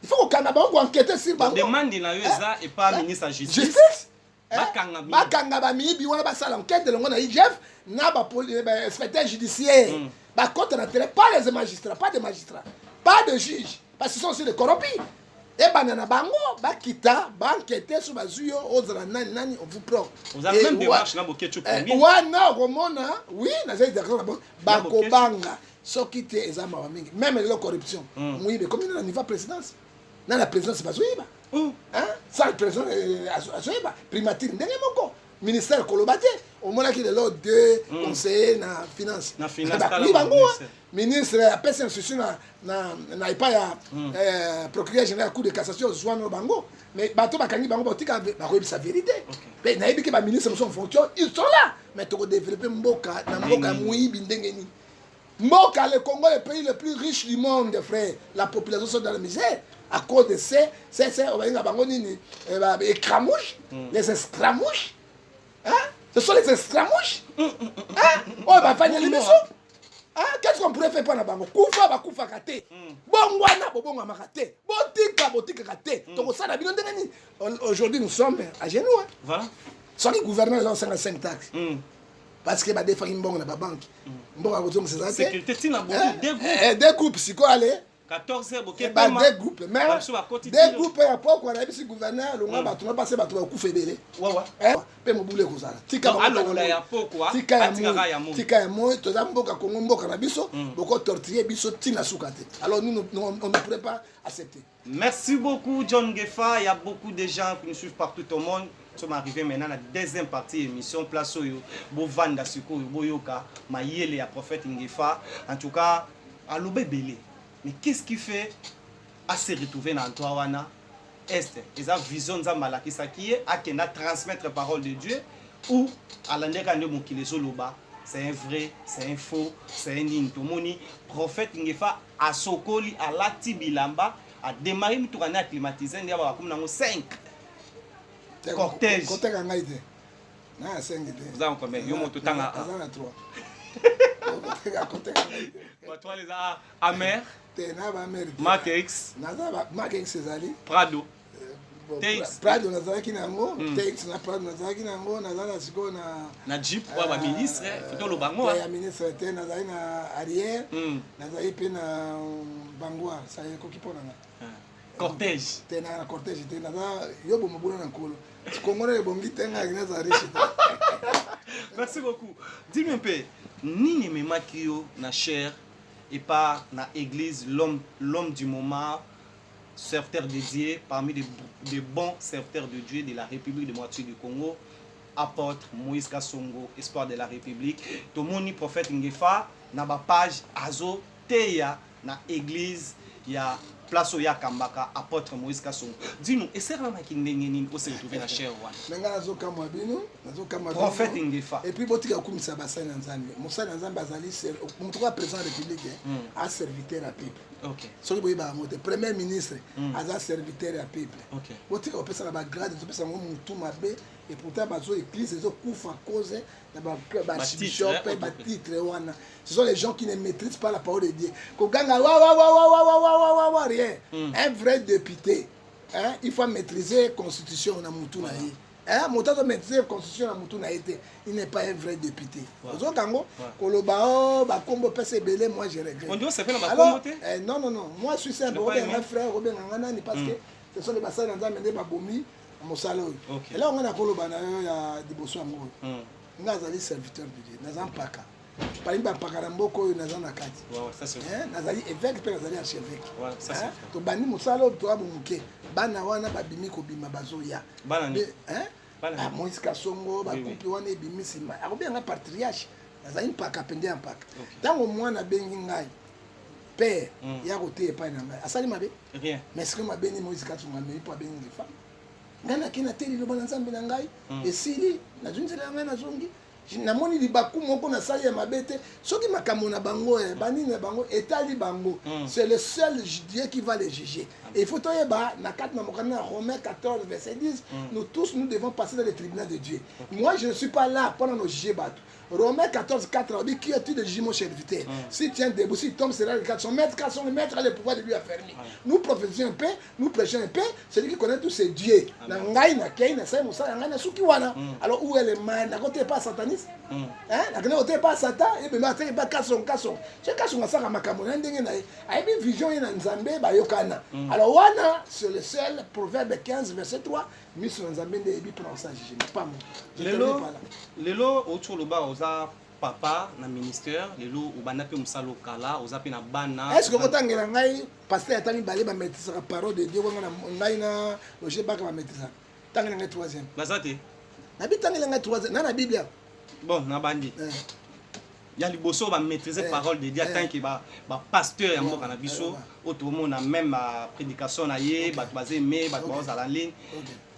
Il faut kanga bango enquêter sur bango. Demande na yo ça et pas ministre de justice. Bakanga bami bi wana basala enquête de l'ongona IGF na ba inspecteur judiciaire. Ba contre na télé pas les magistrats, pas de magistrats, pas de juges parce qu'ils sont aussi des corrompus. Et banana bango ba kita ba enquêter sur bazuyo ozala nani on vous prend. Vous avez même démarche na boketu premier. Wana romona oui na zai d'accord ba ko banga soki te ezama wa mingi même la corruption. Oui mais comme na niveau présidence. Na la présidence bazuiba. Ça le président azoeba primature ndenge moko ministère kolobate au moins qu'il est là deux conseillers na finance oui bango ministre après c'est institution na pas ya procureur général cour de cassation soit no bango mais bato bakangi bango botika ba ko sa vérité mais na yebi que ba ministre sont en fonction ils sont là mais to développer mboka na mboka muibi ndengeni mboka le Congo est le pays le plus riche du monde frère la population sont dans la misère à cause de ces on va dire bango nini écramouches les escramouches hein ce sont les escramouches hein oh ba fanya libiso hein qu'est-ce qu'on pourrait faire pour na bango kufa kate bongwana bobonga makate botika kate donc ça na bino ndengeni aujourd'hui nous sommes à genoux hein voilà soit le gouverneur ont 55 taxes parce que ba défend mbongo na ba banque mbongo a besoin de sécurité tina beaucoup deux groupes siko aller 14 heures boké pas deux groupes mais deux groupes ya poko na bisi gouverneur longa bato na passer bato ba kufebele ouais pe mobule kozala tika ba ya poko tika ya mo to za mboka Kongo mboka na biso boko tortiller biso tina sukate alors nous on ne pourrait pas accepter. Merci beaucoup John Ngefa, il y a beaucoup de gens qui nous suivent partout au monde. Nous sommes arrivés maintenant à la deuxième partie de l'émission Place Oyo Bovanda Siko Boyoka Mayele à prophète Ngefa. En tout cas à l'obébélé. Mais qu'est-ce qui fait à se retrouver dans Antoine Est et sa vision de Malakisa qui est à transmettre la parole de Dieu ou à l'endroit de Mokileso Loba. C'est un vrai, c'est un faux, c'est un intomoni. Prophète Ngefa à Sokoli, à Lati Bilamba, à démarrer une tournée acclimatisée. Il y a comme 5 cortèges. Vous avez combien? Vous avez 3. Toi les Amer, Mark X, Prado. Prado nazalaki nango, Tex na Prado nazalaki nango, nazala siko na Jeep wa ministre, fito lo bango. Ya ministre te nazali na arrière, nazali pe na bangwa, ça y est kokipona na. Cortège. Te na cortège te nazala yobo mobula na nkolo. Kongona le bongi tenga ngeza riche. Merci beaucoup. Dis-moi un peu, nini memakio na cher et pas na église l'homme du moment, serviteur dédié parmi les bons serviteurs de Dieu de la République démocratique du Congo, apôtre Moïse Kassongo, espoir de la République. Tout le monde prophète Ngefa na ba page azo teya na église ya place oya kambaka apôtre Moïse Kassongo. Dis-nous, et c'est vraiment qui ndengeni au se retrouver na cher wana. Menga nazo kama bino, nazo kama prophète Ngefa. Et puis botika kumisa basai na Nzambe. Musa na Nzambe azali ser en tout cas président de la République a serviteur à peuple. OK. Soki boyi ba mote premier ministre aza serviteur à peuple. OK. Botika opesa na ba grade, opesa mo mutu mabe et pourtant bazo église ezo kufa cause na ba bishop ba titre wana. Ce sont les gens qui ne maîtrisent pas la parole de Dieu. Koganga wa rien. Un vrai député, hein, il faut maîtriser la constitution na mutu na ye. Hein, motato maîtriser la constitution na mutu na été, il n'est pas un vrai député. Ozo kango koloba ba kombo pese belé, moi je regrette. On doit se faire ba kombo té? Non, moi je suis simple, un frère Robin ngana ni parce que ce sont les bassin dans mende ba bomi mosalo. Et là on a koloba na yo ya diboso amour. Ngazali serviteur de Dieu, nazan paka. Par exemple, Pakarambo, il y a un kati. Ça c'est vrai. Nazali évêque, puis nazali archevêque. Ça c'est vrai. To bani musalo, to amuke. Bana wana babimi ko bima bazoya. Bana ni. Hein? Moïse Kassongo, ba couple wana ebimi sima. Akobi nga patriarche. Nazali mpaka pende mpaka. Tango mwana bengi ngai. Père, ya kote epai na ngai. Asali mabe? Rien. Mais ce que ma beni Moïse Kassongo ameli po bengi ngefa. Ngana kina teli lo bana nzambe na ngai. Esili, na junzela ngai na zongi. Namoni libaku moko na sali ya mabete soki makambo na bango bani na bango etali bango c'est le seul Dieu qui va les juger et il faut toyeba na 4 na mokana Romains 14 verset 10 nous tous nous devons passer dans le tribunal de Dieu. Moi je ne suis pas là pour nous juger bateau. Romains 14 4 dit qui a-t-il de juger mon serviteur? Si tient debout, si tombe sera le 400 mètres, le maître a le pouvoir de lui affermir. Nous prophétisons un peu, nous prêchons un peu, celui qui connaît tous ces dieux. Na ngai na kei na sai musa ngai na suki wana. Alors où est le mal? Na côté pas sataniste? Hein? Na côté pas satan et be ma pas kason. C'est kason na saka makambo na ndenge na ai bi vision na Nzambe ba yokana. Alors wana c'est le seul proverbe 15 verset 3 mission Nzambe nde bi pour ça juger pas moi. Lelo autour le bas papa na ministère lelo ubana pe musalo kala ozapi na bana. Est-ce que vous tangela ngai pasteur atani balé ba mettre la parole de Dieu ngana ngai na loger ba ka mettre ça. Tangela ngai 3e. Bazate. Na bi tangela ngai 3e na Bible. bon na bandi ya liboso ba maîtriser parole de Dieu tant que ba pasteur ya mboka na biso otomona même prédication na ye ba bazé mais ba za la ligne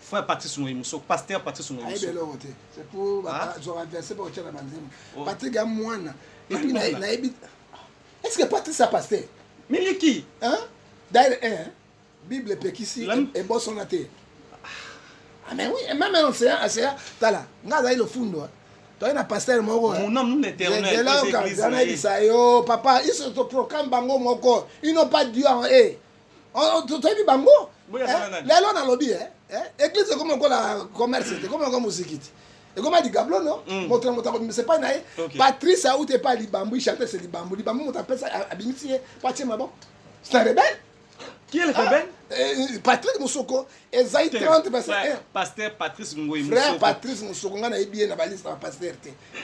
frère Patrice Ngoyimuso pasteur Patrice Ngoyimuso c'est pour genre verser pour tchana banzemu Patrick ya mwana et puis na est-ce que Patrice a pasteur miliki hein d'ailleurs Bible pekisi et bon son athée. Ah mais oui, même on sait tala ngaza ile fundo toi na pasteur moko mon homme nous l'éternel l'église yo papa ils se proclament bango moko ils n'ont pas Dieu en eux on tu dis bango lelo na lobby église comme la commerce c'est comme musique et comme dit Gablo non montre c'est pas naé Patrice a ou t'es pas libambu il chantait c'est libambu on t'appelle ça abimiti pas tiens bon c'est un rebelle. Qui est le rebelle? Patrick Moussoko, Esaïe 30, verset 1. Pasteur Patrice Ngoyimuso. Frère Patrice Moussoko, on a bien la liste de la pasteur.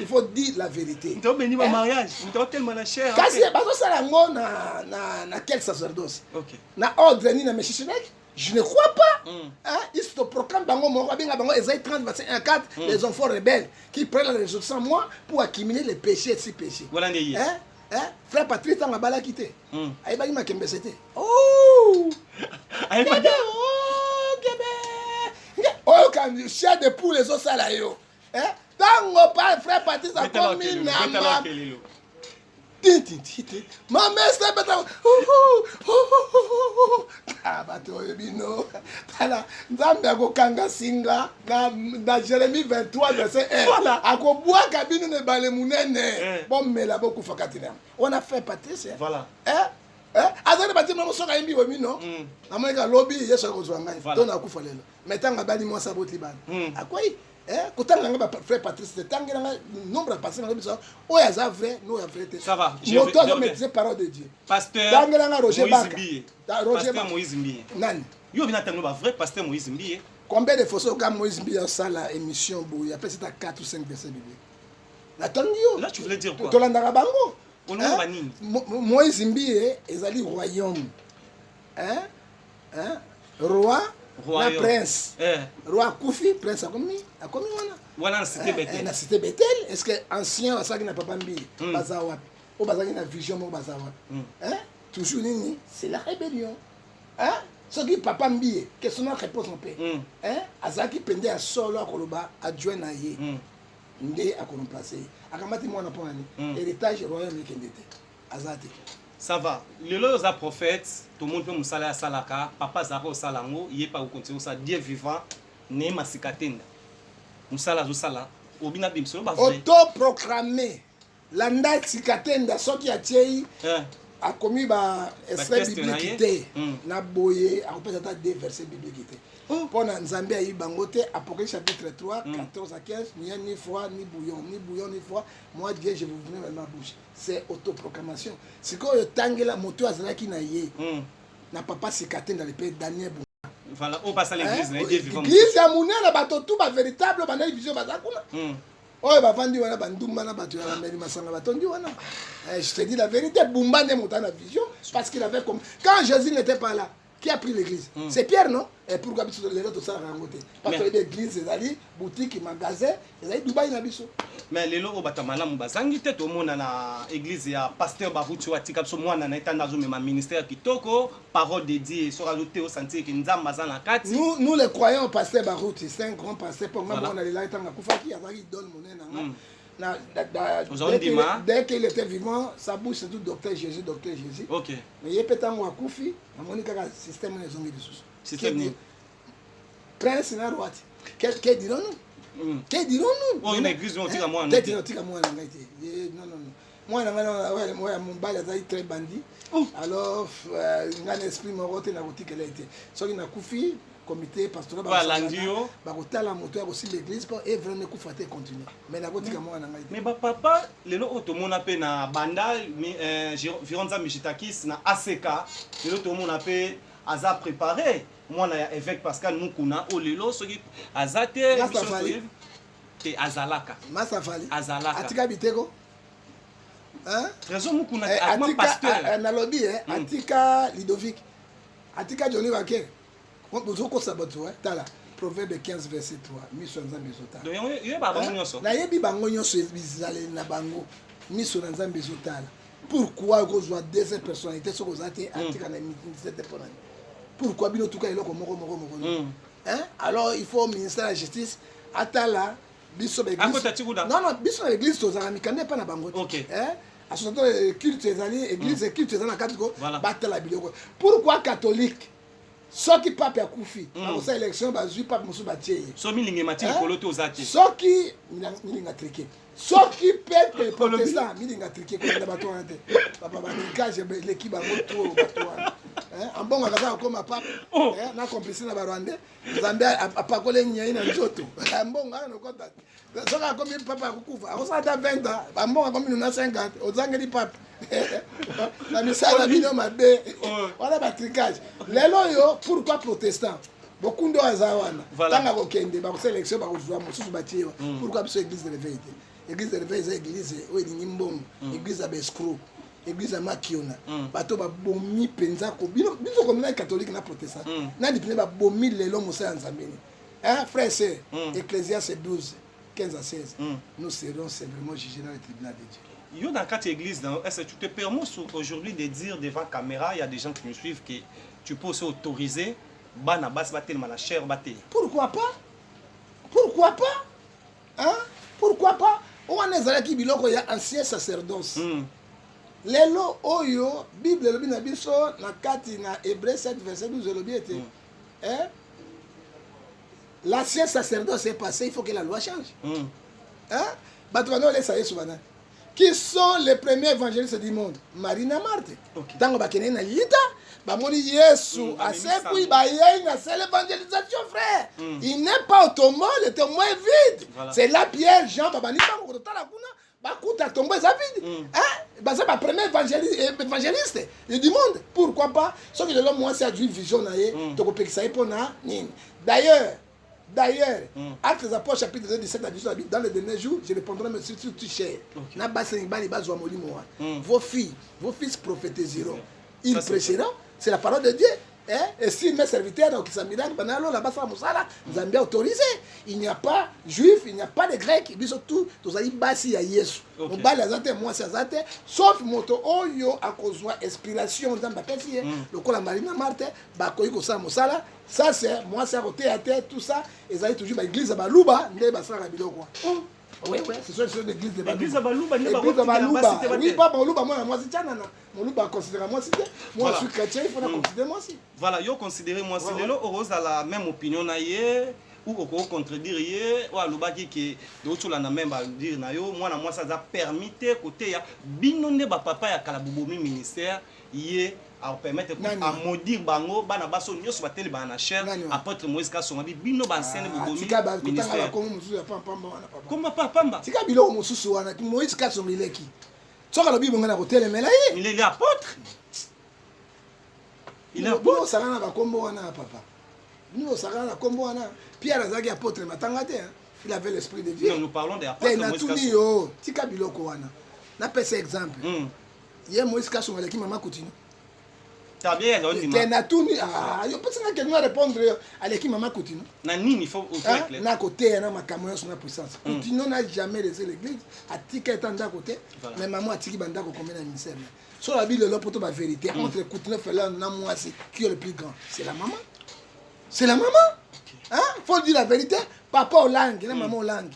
Il faut dire la vérité. Tu as béni mon mariage. Tu as tellement la chair. Kasi, parce que ça na quel sacerdoce? Ok. Na ordre ni na Meshichinek? Je ne crois pas. Ils se proclament bango moko binga bango Esaïe 30, verset 1 4, les enfants rebelles qui prennent la résolution sans moi pour accumuler les péchés si péchés. Voilà n'est frère Patrice tanga bala quitté. Aïe bagi ma kembe c'était. Oh! Aïe bagi. Oh quand chien de poule les autres là yo. Tango pas frère Patrice a commis na ma mère c'est beta. Ah bato ebino. Tala nzambe akokanga singa na Jérémie 23 verset 1. Voilà. Akobwa kabino ne bale munene. Bon mais là beaucoup fakatina. On a fait Patrice. Voilà. Azali bati mo soka imbi wemi non. Amonika lobby yeso ko zwanga. Tona kufa lelo. Metanga bali mo saboti bana. Akwai kotanga nga frère Patrice tangela nga nombre de personnes nga biso oya za vrai no ya vrai. Ça va. Je dois maîtriser parole de Dieu. Pasteur tangela nga Roger Baka. Pasteur Moïse Mbiye. Nani? Yo bina tango ba vrai pasteur Moïse Mbiye. Combien de fois comme Moïse Mbiye ça la émission boy après c'est à 4 ou 5 versets bibliques. La tangio. Là tu voulais dire quoi? Tolandaka bango. Moïse Mbiye ezali royaume. Roi na prince. Roi Koufi, prince a commis wana. Wana na cité Bethel. Na cité Bethel, est-ce que ancien asaki na papa Mbiye bazawa o bazaki na vision mo bazawa. Toujours nini, c'est la rébellion. Ce qui papa Mbiye, question na réponse en paix. Azaki pende a solo akoloba adjoint na ye. Nde akolomplacer. Akamati mwana po nani? Héritage royaume kendete. Azate. Ça va. Le za prophète, tout le monde peut musala ya salaka, papa zako salango, yé pa continuer ça Dieu vivant, né masikatenda. Musala zo sala, obina bimso ba vrai. Auto-proclamé. Landa sikatenda soki atei a commis ba extrait biblique na boye a peut être des versets bibliques. Pour Nzambe ayi bangote Apocalypse chapitre 3 14 à 15 ni foi ni bouillon ni foi moi Dieu je vous venais dans ma bouche. C'est autoproclamation. C'est quand le tangela moto azalaki na ye na papa sikatenda le père Daniel. Voilà, on passe à l'église, Dieu vivant. L'église ya munana bato tout ba véritable ba na vision bazakuna. Oh ba vandi wana bandumba na bato ya meri masanga batondi wana. Je te dis la vérité, Bumba ne monta na vision parce qu'il avait comme quand Jésus n'était pas là. Qui a pris l'église? C'est Pierre, non? Et pourquoi les autres ça rangoté? Parce que l'église, c'est allé boutique, magasin, c'est allé Dubaï na biso. Mais les lots batamala mubazangi te to mona na église ya pasteur Baruchu atika so mwana na etanda zo mema ministère kitoko, parole de Dieu so rajouter au sentier que nzamba za na kati. Nous les croyants pasteur Baruchu, c'est un grand pasteur pour moi on a là etanga kufaki azaki donne monena nga. Dès qu'il était vivant, sa bouche c'est tout docteur Jésus. Ok. Mais il peut être un koufi, à mon état système les hommes de sous. Système. Prince na roi. Qu'est dirons-nous? Qu'est dirons-nous? Oh une église on tire moi. Tire moi na ngati. Non. Moi na ngana moi mon bal est très bandit. Alors ngana esprit mon rote na boutique elle était. So il na koufi comité pastoral ba kotala moto ya aussi l'église pour et vraiment kufate continuer mais na kotika mwana ngai mais ba papa lelo otomona pe na banda Vironza Michitakis na ACK lelo tomona pe aza préparé mwana ya évêque Pascal Mukuna o lelo soki azate te azalaka Masafali azalaka atika biteko Trésor Mukuna akma pasteur na lobby atika Ludovic atika Johnny Waker. On peut dire que ça va tala Proverbe 15 verset 3 miso nzambe ezotala donc yo ba bango nyonso nayebi bango nyonso bizaleli na bango miso na nzambe ezotala pourquoi kozwa deuxième personnalité soki oza te atika na ministère mpona pourquoi bino tuka eloko moko alors il faut ministère de la justice atala biso l'église non biso na l'église tozala mikanda epa na bango te association culte ezali église culte ezali na kati ko batala biloko pourquoi catholique soki pape akufi bakosala élection bazwi pape mosusu batie ye so milingi mati likolo te oza te soki milinga trike soki pepe protestant milinga trike kolanda bato wana te papa batrikage eleki bango to bato wana ambongo akazala kokoma pape na complice na barwandais nzambe apakole nyai na nzoto ambongo ana nokota soki akomi pape akokufa akosala ta 20 ans bambongo akomi na 50 ozangeli pape na misala bino mabe wana batrikage lelo oyo pourquoi protestant beaucoup ndo aza wana tanga kokende bakosala élection bakozwa mosusu batie pourquoi biso église de réveil te église de réveil eza église oyo elingi mbongo église ya baescroc église ya makiona bato babomi mpenza biso komina catholique na protestant nani mpene babomi lelo mosala ya nzambeni frère sœur ecclésiaste 12 15 à 16 nous serons simplement jugés dans le tribunal de Dieu. Yo dans quatre églises, est-ce que tu te permets aujourd'hui de dire devant caméra, il y a des gens qui nous suivent, que tu peux aussi autoriser bana bas batel la chair batel. Pourquoi pas? Pourquoi pas? Hein? Pourquoi pas? On a ezala ki biloko ya ancien sacerdoce. Lelo oyo Bible lobi na biso na kati na Hébreux 7 verset 12 lobi ete. Hein? L'ancien sacerdoce est passé, il faut que la loi change. Hein? Batouano les saye souvent. Qui sont les premiers évangélistes du monde? Marie na Marthe. Tango bakene na lita, bamoni Yesu asekui bayei na c'est l'évangélisation frère. Il n'est pas au tombeau, le tombeau est vide. C'est là Pierre, Jean, babani bango kotala kuna, bakuta tombeau est vide. Hein? Bah c'est ma premier évangéliste du monde. Pourquoi pas? Sauf que l'homme moi c'est à vision na ye, to ko pekisa epona nini. D'ailleurs, Actes des Apôtres chapitre 2 17 à 18 dans les derniers jours, je répondrai mais surtout tout cher. Na bassin bali bazwa molimo. Vos fils prophétiseront. Ils prêcheront, c'est la parole de Dieu. Et si mes serviteurs donc ça miracle banalo la basa musala, Zambie autorisé. Il n'y a pas juif, il n'y a pas de grec, ils sont tous ali basi ya Yesu. On bala zate moi c'est zate sauf moto oyo akozwa inspiration nzamba pesi le kola Marina Marthe ba koyi ko sa musala. Ça c'est moi c'est côté à terre tout ça ils allaient toujours ba église ba luba nde ba sala biloko. Oui, c'est sur l'église de Balouba. Oui, pas Balouba, moi, c'est Tchanana. Mon loup, considère moi, c'est moi, je suis chrétien, il faut la considérer moi aussi. Voilà, yo considérer moi, si l'élo, heureuse à la même opinion, ou au contredire, ou à l'ouba qui d'autres la même dire, moi, ça a permis, côté, binonde, papa, ya Kalaboumi ministère, yé. À permettre à maudire bango bana baso nyos bateli bana cher apôtre Moïse Kasongabi bino bansene bobomi ministère comme papa tika bilo mususu wana Moïse Kasongileki soka lobi bonga na kotelemela ye il est apôtre il est apôtre ça na ba kombo wana papa nous ça na kombo wana Pierre azaki apôtre matanga te il avait l'esprit de Dieu nous parlons des apôtres Moïse Kasongileki tika biloko wana na pese exemple ye Moïse Kasongileki mama Coutinho. T'as bien raison. Je pense que nous répondre à l'équipe Maman Coutinho. Il faut clair. Na côté na makamon sur la puissance. Coutinho n'a jamais laissé l'église. A tika étant d'un côté, mais maman a tiki banda ko combien de ministère. Sur la Bible le poto la vérité entre Coutinho fait là na moi c'est qui est le plus grand. C'est la maman. C'est la maman. Hein? Faut dire la vérité. Papa au langue, na maman au langue.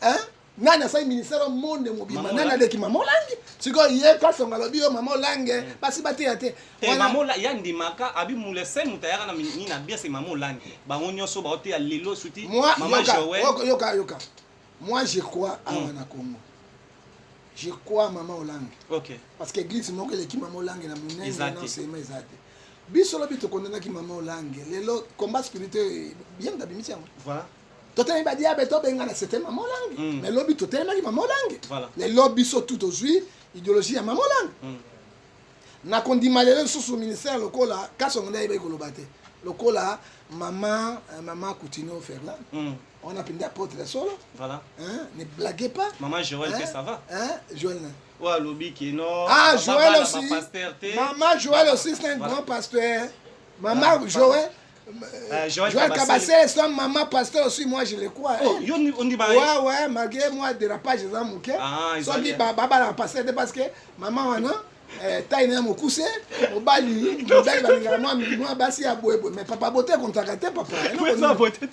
Hein? Nana sa ministère au monde mobima nana de ki maman langue siko ye ka songa lobi yo maman langue basi bate ate maman la ya ndimaka abi mulese mutayaka na ni na bien c'est maman langue ba onyoso ba ote ya lelo suti maman Joël yoka moi je crois à wana Congo je crois maman langue OK parce que église non que l'équipe maman langue na munene non c'est mais exact biso lobi to kondana ki maman langue lelo combat spirituel bien d'abimitiam voilà totel ba dia beto benga na c'était maman langue mais lobby totel ma maman langue voilà les lobby sont tout aujourd'hui idéologie à maman langue na kondima lelo sous ministère lokola kasonga ibe kolobate lokola maman Coutinho Ferland on a pris apôtre solo voilà hein ne blaguez pas maman Joël que ça va hein Joël ouais lobby qui non Joël aussi maman Joël aussi c'est un grand pasteur maman Joël Joël Kabassé, son maman pasteur aussi, moi je le crois. Oh, on dit ouais, malgré moi, dérapage, ils ont mouqué. Soit dit, baba la pasteur, parce que maman, taille n'a mon coussé, au bali, moi, bassi à boue, mais papa beauté, qu'on t'a gâté, papa. Oui, ça, beauté.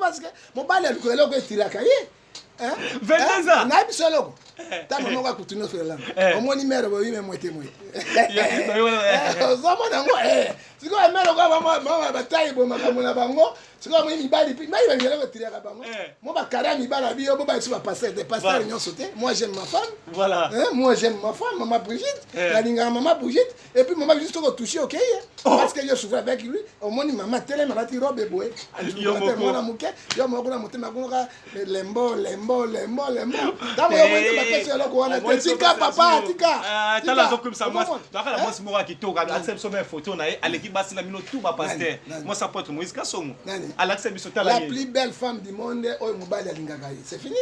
Parce que mon bali, elle a tiré à cahier. 22 ans. Na biso loko. Ta maman va continuer faire là. Au moins numéro oui mais moitié moi. Zama na ngo siko emero kwa mama bataille bo makamona bango. Siko mo mibali puis mai va ngela tirer ka bango. Mo ba kara mibala bio bo ba su ba passer des pasteurs union sauté. Moi j'aime ma femme. Voilà. Moi j'aime ma femme maman Brigitte. La linga maman Brigitte et puis maman juste ko toucher OK parce que je souffre avec lui. Au moins maman télé mama ti robe boy. Yo mo na muke. Yo mo ko na motema ko ka lembo. Damo yo mo ba pesa loko wana tika papa tika. Tala zo comme ça moi. Dakala moi mora ki toka accepte so photo na à l'équipe basi la mino tout ba pasteur. Moi ça peut être Moïse Kassomo. À l'accepte so tala. La plus belle femme du monde oyo mobali alingaka ye. C'est fini.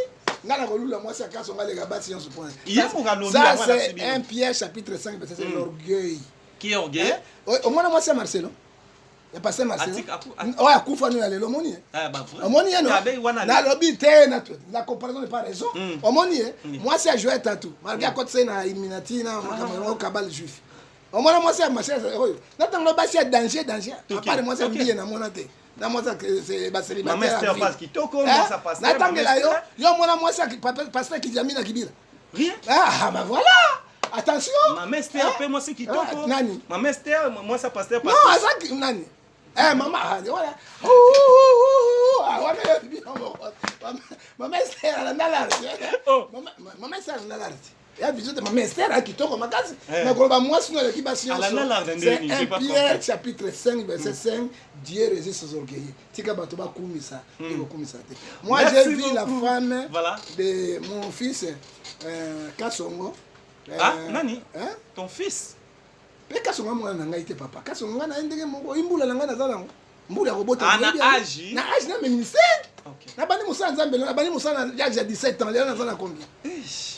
Ngana kolula moi ça kaso ngale ga basi yon point. Ça c'est un Pierre chapitre 5 verset c'est l'orgueil. Qui est orgueil? Au moins moi c'est Marcelo. Ya passé Marcelo. Oh akufa ni lelo moni. Ah bah vrai. Omoni no. Na lobby te na la comparaison n'est pas raison. Omoni moi c'est jouer tatou. Malgré côté c'est na Illuminati na makamaro kabal juif. Omona moi c'est Marcelo. Na tango ba c'est danger. À part moi c'est bien na monate. Na moi c'est ba célibataire. Maman Esther passe qui toko moi ça passe. Na tango la yo mona moi c'est pasteur qui jamina kibila. Rien. Ah bah voilà. Attention. Maman Esther après moi c'est qui toko. Nani? Maman Esther moi ça pasteur pas. Non, ça nani? Maman, voilà. Maman Esther, elle a l'air. Maman Esther, elle a l'air. Il y a visite de maman Esther qui toque ma case. Mais quand moi, sinon, l'équipe a science. C'est un Pierre, chapitre 5, verset 5. Dieu résiste aux orgueilleux. Tika Batoba Koumisa. Moi, j'ai vu la femme de mon fils, Kassongo. Ah, Nani? Ton fils? Pe kasonga mwana nanga ite papa kasonga na ndenge moko imbula nanga nazala ngo mbula robota na âge na ministère na bani musa nzambe na bani musa na âge de 17 ans là nazala combien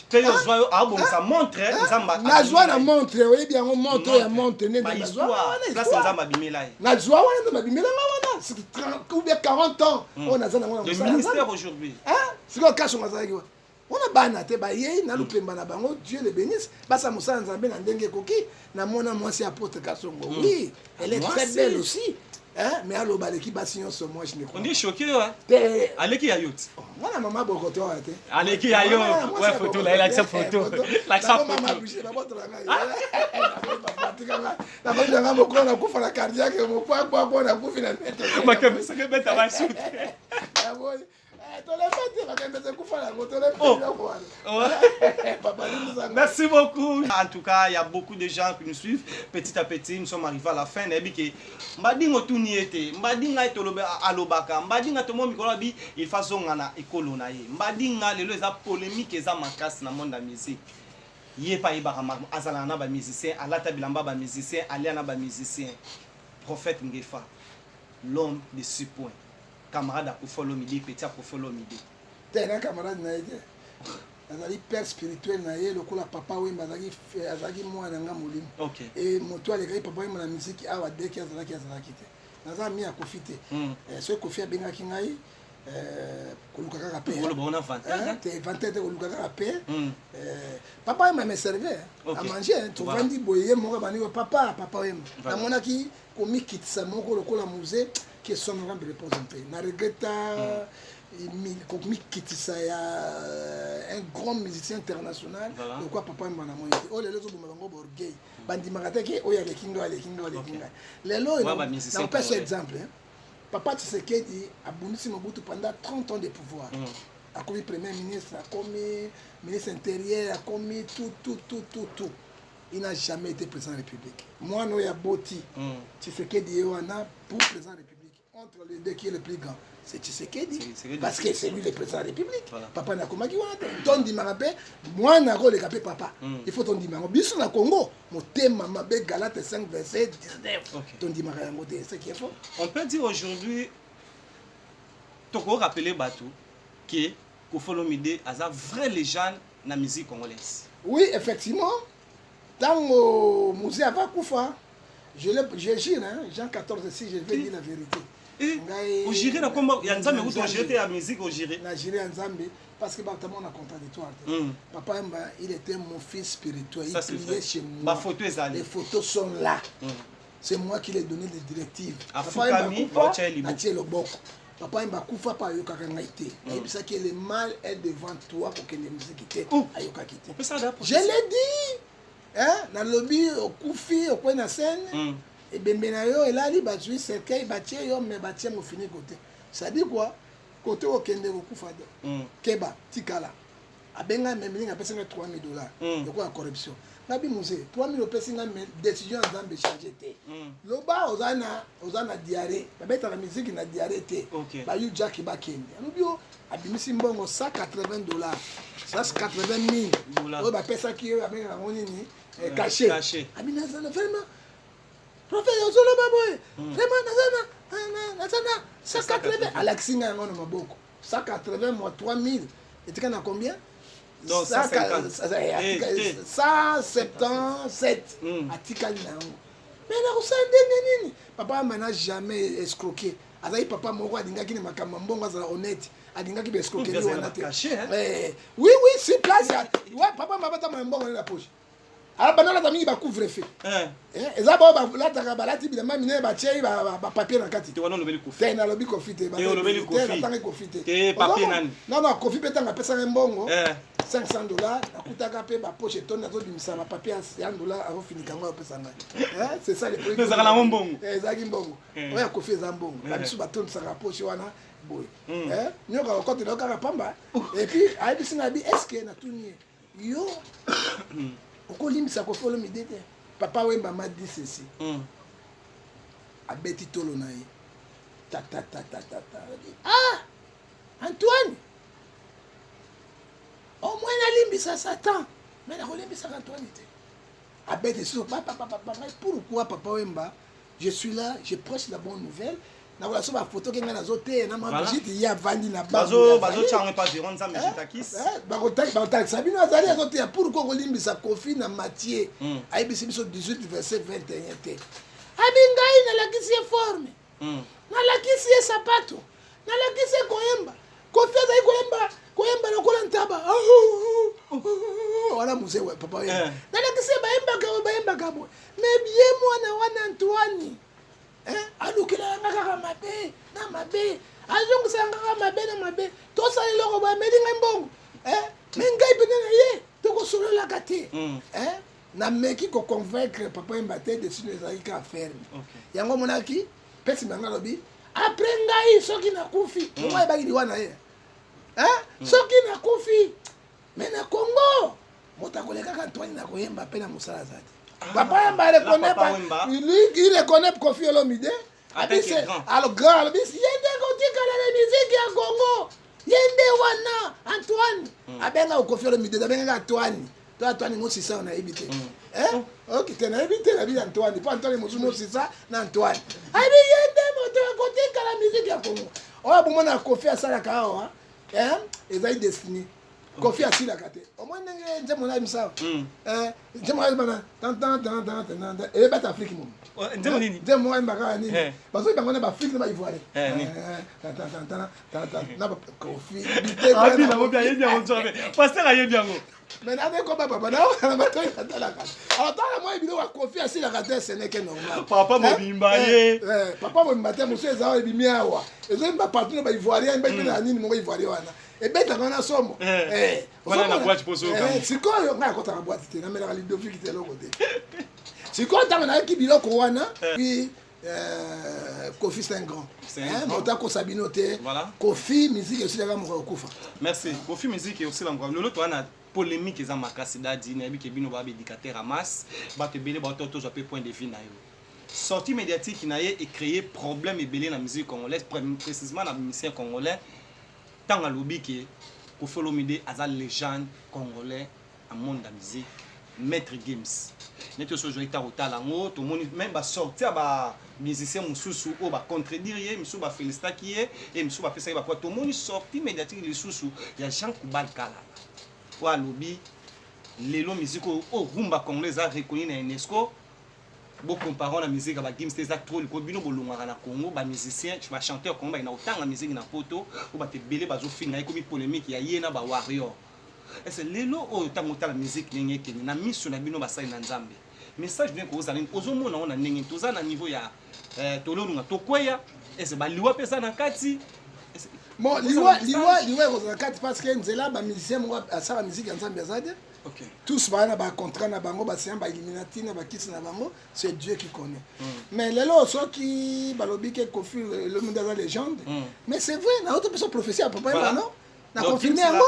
pe yo zwa ah bon ça montre nzamba na zwa na montre oui bien on montre ya montre ne na zwa place nzamba bimela na zwa wana na bimela wana c'est 30 ou bien 40 ans on nazala ngona musa le ministère aujourd'hui c'est quoi kasonga zaki wa on a banaté ba yé na lupemba na bango Dieu le bénisse basa musala nzambe na ndenge koki na mona mwasi apôtre Kasongo oui elle est très belle aussi mais allo ba l'équipe basion so moi je ne crois on est choqué ouais allez qui ayot moi maman bokoto ate allez qui ayot ouais photo là il accepte photo l'accepte photo maman bouger ba botre nga na ba nga moko na kufa na cardiaque moko kwa na kufi na net makamba ça que beta va shoot Merci beaucoup. En tout cas, il y a beaucoup de gens qui nous suivent. Petit à petit, nous sommes arrivés à la fin. Mbadingo tuniete, mbadinga etolobe alobaka, mbadinga tomo mikolobi il fa zongana ekolo na ye. Mbadinga lelo eza polémique eza makasi na monde de la musique. Yé pa yebaka azala na ba musicien, alata bilamba ba musicien, aliana ba musicien. Prophète Ngefa, l'homme de ce point. Camarade à Koufolo Midi, petit à Koufolo Midi. T'es un camarade naïde. Azali père spirituel naïe, le coup la papa oui, azali moi nanga molim. Ok. Et mon toit les gars papa oui, la musique a wa dès qu'il y a quitté. Naza mi a kofité. Ce Kofi a benga kingai. Koluka kaka paix. Koluka on a 20 ans. T'es 20 ans koluka kaka paix. Papa m'a servi à manger. Tu vends boyer mon bani papa oui. Na mona ki komi kitsa moko le coup la musée. Qui sont en train de répondre un peu. Na regretta komi kitsa ya un grand musicien international. De quoi papa m'a moyen. Oh les autres bango borgay. Bandi magateke oya le kingo. Les lots na pas cet exemple. Papa Tshisekedi a Bundisi Mobutu pendant 30 ans de pouvoir. A commis premier ministre, a commis ministre intérieur, a commis tout. Il n'a jamais été président de la République. Moi, nous, il y a Boti. Tshisekedi Yohana pour président de la République. Entre les deux, qui est le plus grand? C'est Tshisekedi. Parce que c'est lui le président de la République. Voilà. Papa n'a pas dit ton dimarape, moi, n'a pas le capé papa. Il faut ton dimarape. Bis na Congo, mon thème, ma belle Galate 5, verset 19. Ton dimarape, c'est ce qu'il faut. On peut dire aujourd'hui, tu peux rappeler Batou, que Koufolo Mide a une vraie légende dans la musique congolaise. Oui, effectivement. Dans le musée à Koufa, Je gire, hein, Jean 14, si je vais dire la vérité. Au gire, na komba ya nzambe uto jeter la musique au gire. Na gire nzambe parce que batalement na contradictoire. Papa Mba, il était mon fils spirituel, il priait chez moi. Les photos sont là. C'est moi qui lui ai donné les directives. Papa Mba Atie Loboko. Papa Mba Koufa pa yoka kangaite. Et puis ça que le mal est devant toi pour que les musiques étaient ayoka kité. Je l'ai dit. Hein, na lobby au Koufi au coin na scène. Et bembena yo elali batui cercueil batie yo mais batie mo fini côté. Ça dit quoi? Côté au kende au Koufa do. Keba tikala. Abenga memlinga pesa $3,000. De quoi la corruption. Nabi Mousse 3,000 pesa nga décision nzambe changer té. Loba ozana diarrhée. Babeta la musique na diarrhée té. Ba yu Jack ba kende. Anubio abimisi mbongo $180. Ça c'est 80,000. Oba ba pesa ki yo abenga ngoni ni caché. Abina ça vraiment prophète Ozolo Baboy. Vraiment nazana 180 Alexinga ngono maboko. 180 moins 3,000. Et tu connais combien? Donc 177 atikali na yango. Mais na kusande nini? Papa n'a jamais escroqué. Azai papa moko adingaki ni makambo mbongo azala honnête. Adingaki be escroquerie wana te. Oui, c'est place. Ouais, papa m'a bata mbongo na poche. Alors banana ta mingi ba couvre-feu. Ezaba ba lataka balati bilamba mine ba tie ba papier na kati. Tu wana lobeli kofi. Te na lobi kofi te. Te lobeli kofi. Tanga kofi te. Te papier nani? Non, kofi pe tanga pesa mbongo. $500 nakutaka pe ba poche tonne na zo bimisa ba papier $100 avant fini kango pesa ngai. C'est ça les produits. Pesa kana mbongo. Ezaki mbongo. Oya kofi za mbongo. Ba bisu ba tonne sa poche wana boy. Nyoka ko te lokaka pamba. Et puis ayi singa bi est-ce que na tuni yo okolimbisa Koffi Olomide te. Papa Wemba m'a dit ceci. Abeti tolo na ye. Ta. Ah! Antoine! Au moins na limbisa Satan. Mais na kolimbisa Antoine te. Abeti so papa. Pourquoi Papa Wemba? Je suis là, je prêche la bonne nouvelle. Na wala so ba photo ke ngana zote na ma bijiti ya vandi na bazo changwe pa viron za mejitakis ba kotak sabino azali azote pour ko limbisa Koffi na Mathieu ayibisi biso 18 verset 21 te abingai na lakisi forme na lakisi sapato na lakisi koyemba Koffi azali koyemba na kola ntaba wala muse we papa we na lakisi baemba kabo mais bien mwana wana Antoine alukila ngaka mabe na mabe azongisa ngaka mabe na mabe to sala loko ba melinga mbongo mengai benena ye to ko solo la kate na meki ko convaincre Papa Mbate de sino ezali ka faire yango monaki pesi manga lobi après ngai soki na kufi moi ba ki wana ye soki na kufi mais na Congo motakoleka ka Antoine na koyemba pe na musala zati Papa Mba reconnaît pas. Il reconnaît Koffi Olomide. Alors grand, il dit yende kotika la musique ya Congo. Yende wana Antoine. Abenga Koffi Olomide, abenga Antoine. Toi Antoine ngosi ça on a évité. OK, tu as évité la vie d'Antoine. Pas Antoine Mozumo c'est ça, na Antoine. Abi yende moto kotika la musique ya Congo. Oh bon na Koffi asala ka wa. Ezai destiny. Koffi asila kate. Au moins nje mona imsa. Nje mona bana tan et ba Afrique mom. Nje monini. Nje mona mbaka nini. Baso bangona ba Afrique na ba Ivoire. Tan na Koffi. Abi na mo bien yebi ngo tsobe. Pasteur ayebi ngo. Mais na ko baba na ba to atala ka. Alors tant moi ibino wa Koffi asila kate ce n'est que normal. Papa mobimba ye. Papa mobimba te monsieur za ebimi awa. Ezo mba partout ba Ivoirien mba na nini mo Ivoirien wana. Et ben t'as un somme. Voilà la boîte pour ça. C'est quoi on a quand la boîte t'es na mais la Ludovic t'es là côté. C'est quoi t'as un qui biloko wana puis Koffi c'est un grand. Hein ko Sabinoté. Voilà. Koffi musique aussi la mo kufa. Merci. Koffi musique aussi la mo. Lolo to ana polémique eza makasi dadi na bi ke bino ba éducateur à masse ba te belé ba to jappé point de vue na yo. Sortie médiatique na ye et créer problème et belé na musique congolaise précisément na musicien congolais. Tant à lobby que Koffi Olomide a une légende congolais en monde de la musique, Maître Games. Nous sommes aujourd'hui au Talango, tout le monde même va sortir à musicien Moussou ou va contredire, Moussou va féliciter qui est et Moussou va faire ça quoi. Tout le monde sorti médiatique les sous il y a Jean Koubal Kala. Ou à lobby les lots musicaux au rumba congolais a reconnu na UNESCO. Bon, comparons la musique avec Gims, c'est trop le cobino bolongara na Congo, ba musicien, tu vas chanter Congo, ba ina autant la musique na poto, ou ba te belé ba zo film na comme polémique ya yena ba warrior. Et c'est lelo o tamota la musique nenge ke na mission na bino ba sai na Nzambe. Message bien ko zalini ozomo na ona nenge toza na niveau ya tolonu na tokweya, et c'est ba liwa pesa na kati. Bon, liwa ko na kati parce que nzela ba musicien mo asa la musique Nzambe azade. OK. Tous ba na ba contrat na bango ba c'est ba Illuminati na ba kisi na bango, c'est Dieu qui connaît. Mais lelo so qui balobi ke Kofi le monde de la légende. Mais c'est vrai, na autre personne prophétie à papa voilà. Non? Na confirmer yango.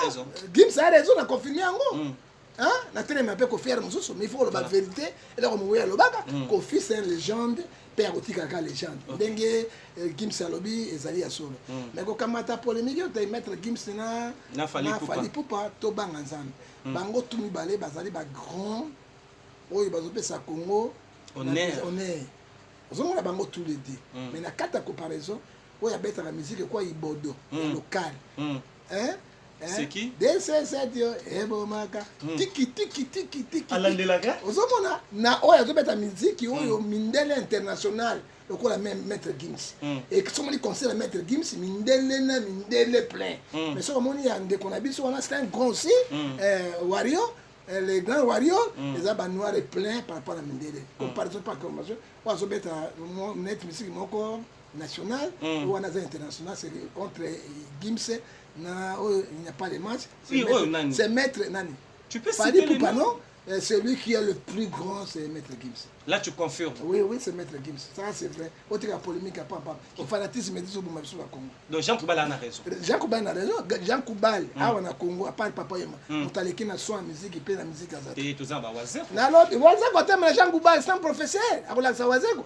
Gims a raison na confirmer yango. Hein? Na télé m'a pas Kofi à mususu, mais il faut la vérité et là on voit le baka. Kofi c'est une légende, père otika ka légende. Ndenge Gims a lobby ezali ya solo. Mais ko kamata polémique on mettre Gims na fali poupa to banga Nzambe. Bango tout mibale bazali ba grand oyo bazopesa Congo honneur. Ozomona bango tous les deux. Mais na kata comparaison oyo abeta la musique quoi ibodo local. Hein? C'est qui? DC7 yo ebomaka. Tiki. Alandelaka? Ozomona na oyo azobeta musique oyo mindele international lokola même maître Gims. Et que someone conseille maître Gims mindele plein. Mais ce qu'on y a ndeko na biso wana c'est un grand aussi warrior les grands warriors les aba noirs et plein par rapport à mindele. Comparaison par comparaison, on azobeta net musique moko national ou wana international c'est contre Gims na il n'y a pas de match. C'est maître nani. Tu peux citer les noms? Celui qui est le plus grand, c'est Maître Gims. Là, tu confirmes? Oui, c'est Maître Gims. Ça, c'est vrai. Autre polémique à pas. Le fanatisme est dit au Congo. Donc, Jean Koubal a raison. Jean Koubal a raison. Jean Koubal, à Congo, à part papa Yema. On t'a l'écrit dans son musique et puis la musique à et tout ça, bah, Wazek. Non, Wazek, quand t'aimes Jean Koubal, c'est un professeur. À quoi ça Wazek?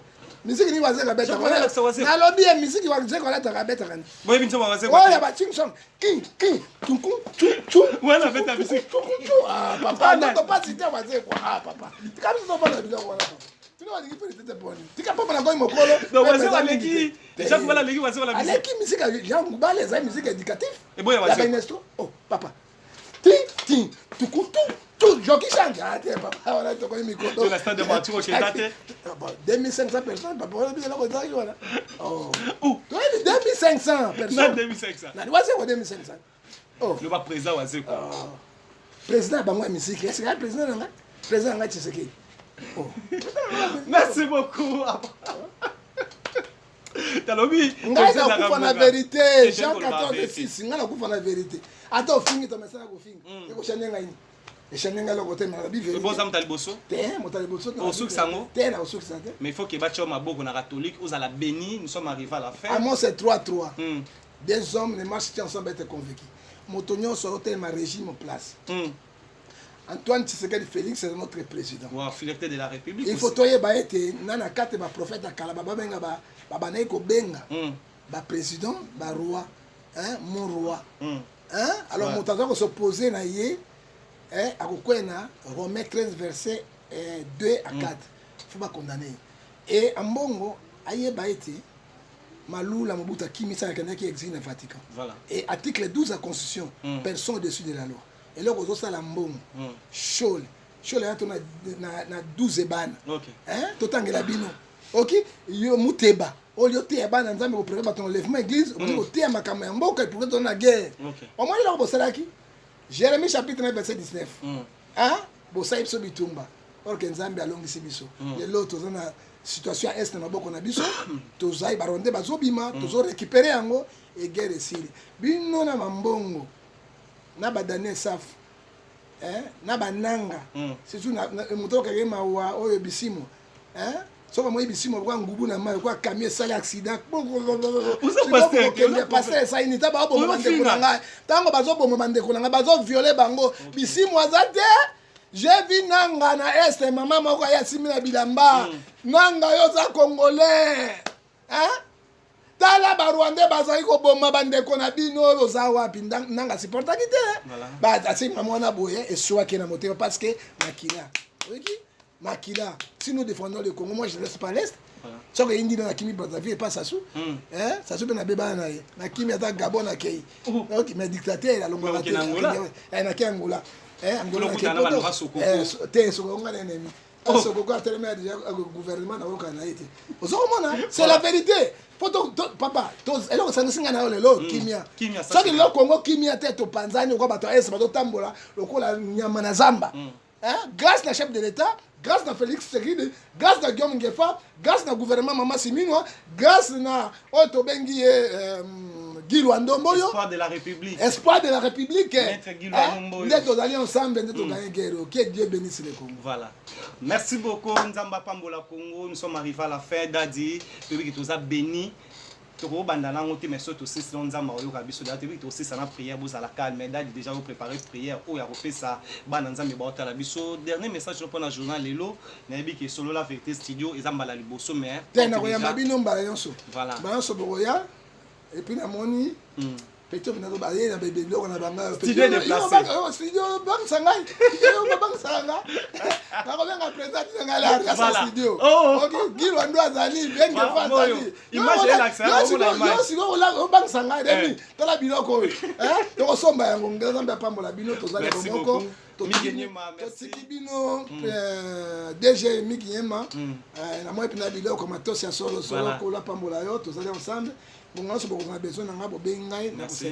Musique ni Wazek à bête. Na lobby musique Wazek à la bête. Moi, je vais Wazek. Oh, il y a pas King Song. King. Chou. Ouais, la bête à musique. Ah, papa, non, pas citer Wazek. Ah, papa. Tu quand même pas la vidéo voilà. Tu vois, il peut être bon. Tu quand pas na ko mokolo. Donc Wazek à l'équipe. Jean Koubal à l'équipe, Wazek à la musique. L'équipe musique Jean Koubal, les musique éducative. Et bon, il y a Wazek. Oh, papa. Ting. Tout, Jockey chante. Ah, papa, on a tout connu micro. Tu la stade de voiture chez Tate. 2500 personnes, papa, on a bien là comme ça, voilà. Oh. Où? Toi, 2500 personnes. Non, 2500. Non, Wazek 2500. Oh. Le président Wazek. Président bango musique, est-ce que le président là? Président là Tshisekedi. Oh. Merci beaucoup. Talobi. Ngai na kufa na vérité, Jean 14:6, ngai na kufa na vérité. Ata ofingi to message ko fingi. Eko chanenga ini. Echanenga lo côté na bi vérité. Bon ça motaliboso. Te, motaliboso. Osuki sango. Te na osuki sango. Mais il faut que bacho maboko na catholique, aux à la béni, nous sommes arrivés à la fin. À moi c'est 3-3. Des hommes ne marchent ensemble être convaincus. Motonyo sur ma régime en place. Antoine Tshisekedi Félix c'est notre président. Wow, fierté de la République. Il faut toyer ba été nana kate ba prophète akala ba benga ba na ko benga. Ba président, ba roi, hein, mon roi. Hein? Alors mon tazo ko s'opposer na yé akokwena Romains 13 verset 2 à 4. Faut pas condamner. Et ambongo aye ba été Malou la Mobuta Kimisa qui existe dans le Vatican. Voilà. Et article 12 de la Constitution, personne au-dessus de la loi. Et là, on a ça l'ambon. Chol na 12 ebana. OK. Hein? Totangela bino. OK? Yo muteba. O yo te ebana nzambe ko préparer ton lèvement église, on ko te makama mboka pour ton la guerre. OK. Au moins là ko salaki. Jérémie chapitre 9 verset 19. Hein? Bo sa ipso bitumba. Or que nzambe alongisi biso. Les lotos on a situation est na boko na biso tozai baronde bazobima tozo récupérer yango et guerre esili bino na mambongo na badane saf na bananga c'est tout na motoka kema wa oyo bisimo soko mo bisimo kwa ngubu na mai kwa camion sali accident passer ça inita ba bo mande kunanga tango bazobo mande kunanga bazo violer bango bisimo azate. J'ai vu nanga na est maman moko ya simina bilamba nanga yo za congolais hein tala ba rwandais bazali ko bomba bandeko na bino yo za wapi nanga supporta kite ba asi maman na boye et soit qui na moté parce que makila makila si nous défendons le Congo moi je laisse pas l'est so que indi na kimi Brazzaville pas Sassou hein Sassou na beba na kimi ata Gabon na kei OK mais dictateur la longo na Angola Angola Angola te so on a ennemi C'est la vérité. Papa, kimia Congo kimia tête au Panzani ko bato es bato tambola lokola nyama na zamba. Grâce na chef de l'État, grâce na Félix Tshisekedi, grâce na Guillaume Ngefa, grâce na gouvernement Mama Siminwa, grâce na Otobengi Guy Luandomboyo. Espoir de la République. Espoir de la République. Maître Guy Luandomboyo. Nous sommes allés ensemble, nous sommes gagné guerre. Que Dieu bénisse le Congo. Voilà. Merci beaucoup Nzamba Pambola Congo. Nous sommes arrivés à la fin d'Adi. Depuis que nous avons béni. Toko bandana ngote mais surtout aussi selon Nzamba oyoka biso da te aussi ça na prière vous à la calme mais dadi déjà vous préparer prière o ya refait ça bana Nzamba ba otala biso dernier message pour na journal lelo na bi ke solo la vérité studio ezamba la liboso mais tena ko ya mabino mbala yonso voilà ba yonso boya et puis na moni petit na do ba ye na bébé loko na banga studio déplacé studio bang sangai yo bang sanga na ko benga présenter ngala ya studio OK Gilo ndo azali bien que fa azali image l'accent on la image si ko la bang sangai demi to la biloko to ko somba yango ngazamba pambola bino to zali bomoko to Mikinyema merci bino DG Mikinyema na moi pina biloko matosi ya solo ko la pambola yo to zali ensemble. Bon, on a besoin d'un abo bengai.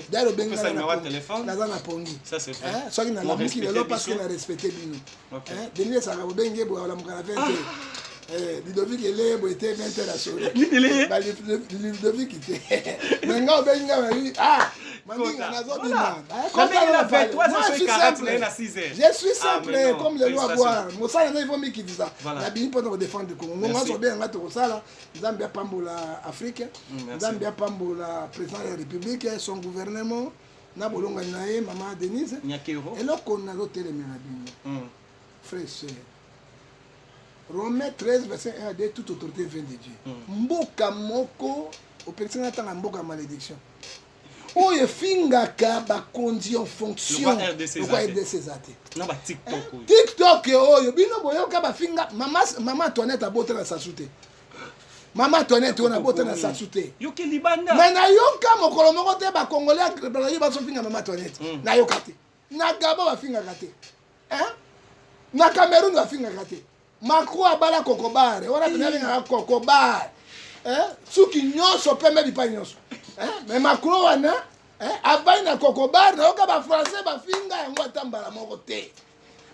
D'ailleurs, bengai na téléphone. Na na pongi. Ça c'est fait. Soit qu'il na la bouki là parce qu'il a respecté bino. Denis ça abo bengai bo la mukana 20. Ludovic ele bo était 20 la soirée. Ba Ludovic était. Menga bengai Mandinga nazo bima. Combien il a fait? Toi, je suis 40 à 6 heures. Je suis simple comme le loi boire. Mosala na ifo miki dit ça. La bini pour défendre le Congo. Ngonga so bien ngata kosala. Zambia pambola Afrique. Zambia pambola président de la République, son gouvernement. Na bolonga nae maman Denise. Nyakero. Et là qu'on a l'hôtel Mirabino. Frère sœur. Romains 13 verset 1 à 2 toute autorité vient de Dieu. Mboka moko au président tanga mboka malédiction. Oye fingaka bakondi en fonction de RDC zate. Na ba TikTok. TikTok oyo bino boyoka ba finga mama Antoinette abota na sasute. Mama Antoinette on abota na sasute. Yoki libanda. Mais na yoka mokolo moko te ba congolais ba so finga mama Antoinette. Na yoka te. Na Gabon ba finga kate. Na Cameroun ba finga kate. Macron abala kokobare. Wana binanga kokobare. Suki nyonso pembe bipa nyonso. Mais Macron wana abai na kokobar na oka ba français ba finga yango atambala moko te.